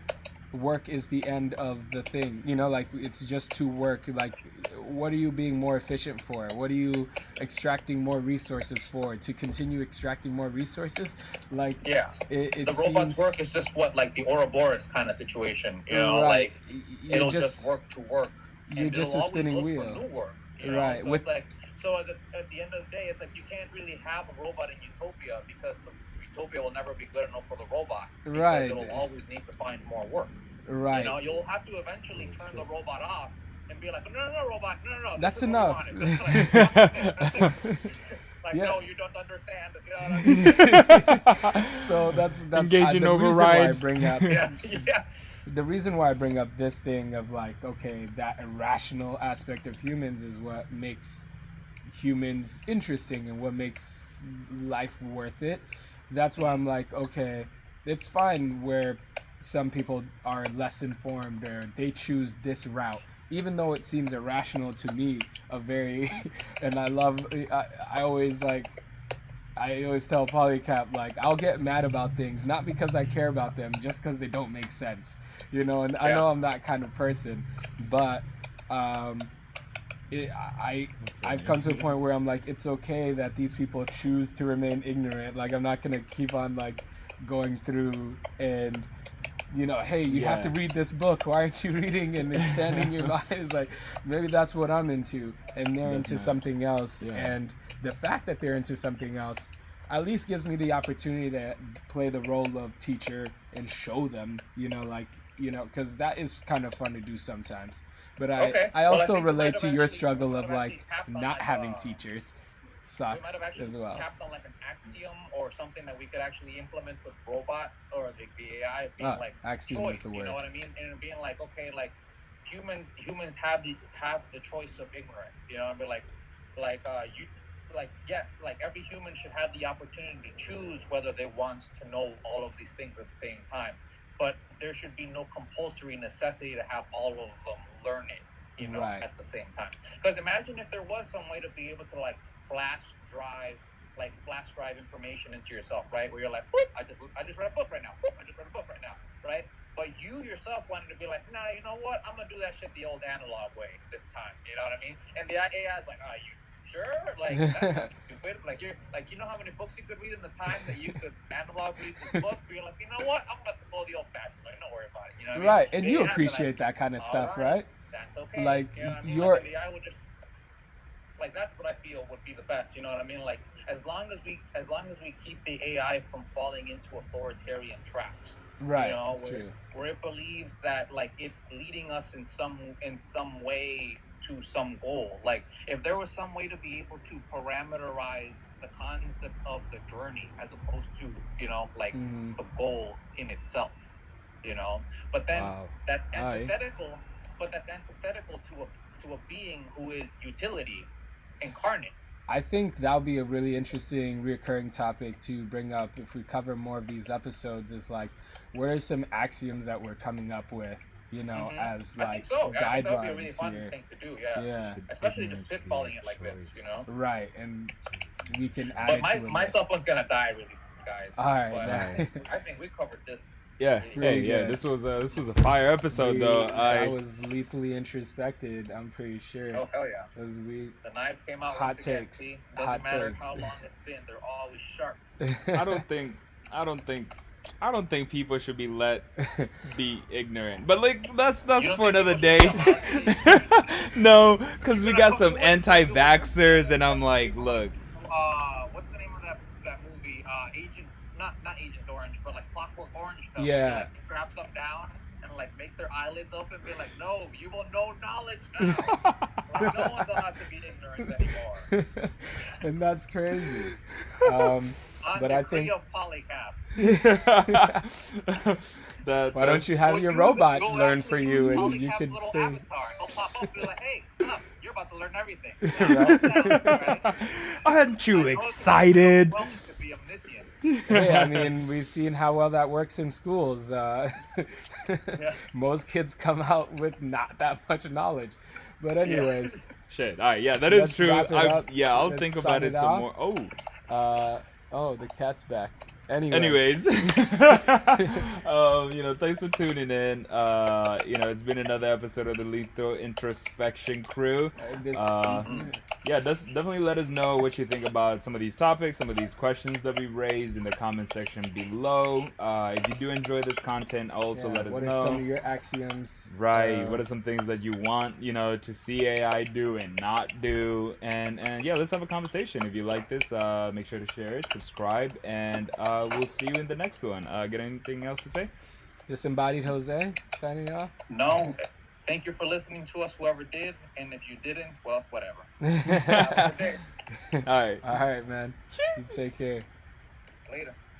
work is the end of the thing. Like, it's just to work. Like, what are you being more efficient for? What are you extracting more resources for? To continue extracting more resources? Like, yeah, it the seems robot's work is just what like the Ouroboros kind of situation, you know, right. like You're it'll just work to work. You're And just it'll a always spinning look wheel. for new work, you know? Right. So it's like, at the end of the day, it's like you can't really have a robot in utopia because the utopia will never be good enough for the robot. Because Right. it'll always need to find more work. Right. You'll have to eventually turn the robot off and be like, no, robot, no. That's this is enough. what we wanted. Like, Yeah. no, you don't understand. You know what I mean? So that's Engaging the reason why I override. bring up yeah. the reason why I bring up this thing of like, okay, that irrational aspect of humans is what makes humans interesting and what makes life worth it. That's why I'm like, okay, it's fine where some people are less informed or they choose this route, even though it seems irrational to me. And I always tell Polycap, like, I'll get mad about things not because I care about them, just because they don't make sense, and I know I'm that kind of person, but I've come to a point where I'm like, it's okay that these people choose to remain ignorant. Like, I'm not gonna keep on like going through and hey, you have to read this book. Why aren't you reading and expanding your mind? It's like, maybe that's what I'm into, and they're into something else. Yeah. And the fact that they're into something else at least gives me the opportunity to play the role of teacher and show them, because that is kind of fun to do sometimes. But I also relate to your struggle of like not having teachers. Sucks as well. Tapped on like an axiom or something that we could actually implement to the robot or the AI being like axiom choice, is the word. You know what I mean? And being like, okay, like humans have the choice of ignorance. You know, I mean, yes, like every human should have the opportunity to choose whether they want to know all of these things at the same time. But there should be no compulsory necessity to have all of them learn it, at the same time. Because imagine if there was some way to be able to like flash drive information into yourself, right? Where you're like, I just read a book right now. I just read a book right now, right? But you yourself wanted to be like, nah, you know what? I'm gonna do that shit the old analog way this time. You know what I mean? And the AI is like, you sure? Like, that's stupid. Like, you're like, you know how many books you could read in the time that you could analog read this book? But you're like, you know what? I'm gonna go the old fashioned way. Don't worry about it. You know what I mean? Right, and you appreciate that kind of stuff, right? That's okay. Like, you know what I mean? you're. Like, the AI would just. Like, that's what I feel would be the best, you know what I mean? Like, as long as we keep the AI from falling into authoritarian traps, right? Where it believes that like it's leading us in some way to some goal. Like, if there was some way to be able to parameterize the concept of the journey as opposed to the goal in itself, But then that's antithetical. But that's antithetical to a being who is utility incarnate. I think that'll be a really interesting recurring topic to bring up if we cover more of these episodes, is like, what are some axioms that we're coming up with, as like guidelines that would be a really fun thing to do, especially just spitballing it like this, Right, and we can add but it to my cell phone's gonna die really soon, guys. All right, I think we covered this. Yeah, this was a fire episode though. I was lethally introspected. I'm pretty sure. Oh hell yeah! The knives came out. Hot takes. Doesn't matter how long it's been; they're always sharp. I don't think I don't think people should be let be ignorant. But like that's for another day. No, because we got some anti-vaxxers, and I'm like, look. What's the name of that movie? Agent, not Agent Orange, but like Clockwork Orange. Stuff. Yeah. Like strap them down and like make their eyelids open. Be like, no, you will know knowledge now. Like, no one's allowed to be ignorant anymore. And that's crazy. But I think. Why don't you have your robot learn for you, and you could stay. Avatar. He'll pop up and be like, hey, sup? You're about to learn everything. Right? Aren't you excited? Hey, I mean, we've seen how well that works in schools. Most kids come out with not that much knowledge. But anyways. Shit. All right. Yeah, that is true. I'll Let's think about it some more. Oh, the cat's back. Anyways, thanks for tuning in. It's been another episode of the Lethal Introspection crew. Definitely let us know what you think about some of these topics, some of these questions that we raised in the comment section below. If you do enjoy this content, also let us know. What are some of your axioms? Right. What are some things that you want, to see AI do and not do? And let's have a conversation. If you like this, make sure to share it, subscribe, and we'll see you in the next one. Got anything else to say? Disembodied Jose, signing off. No. Thank you for listening to us, whoever did. And if you didn't, well, whatever. All right, man. Cheers. You take care. Later.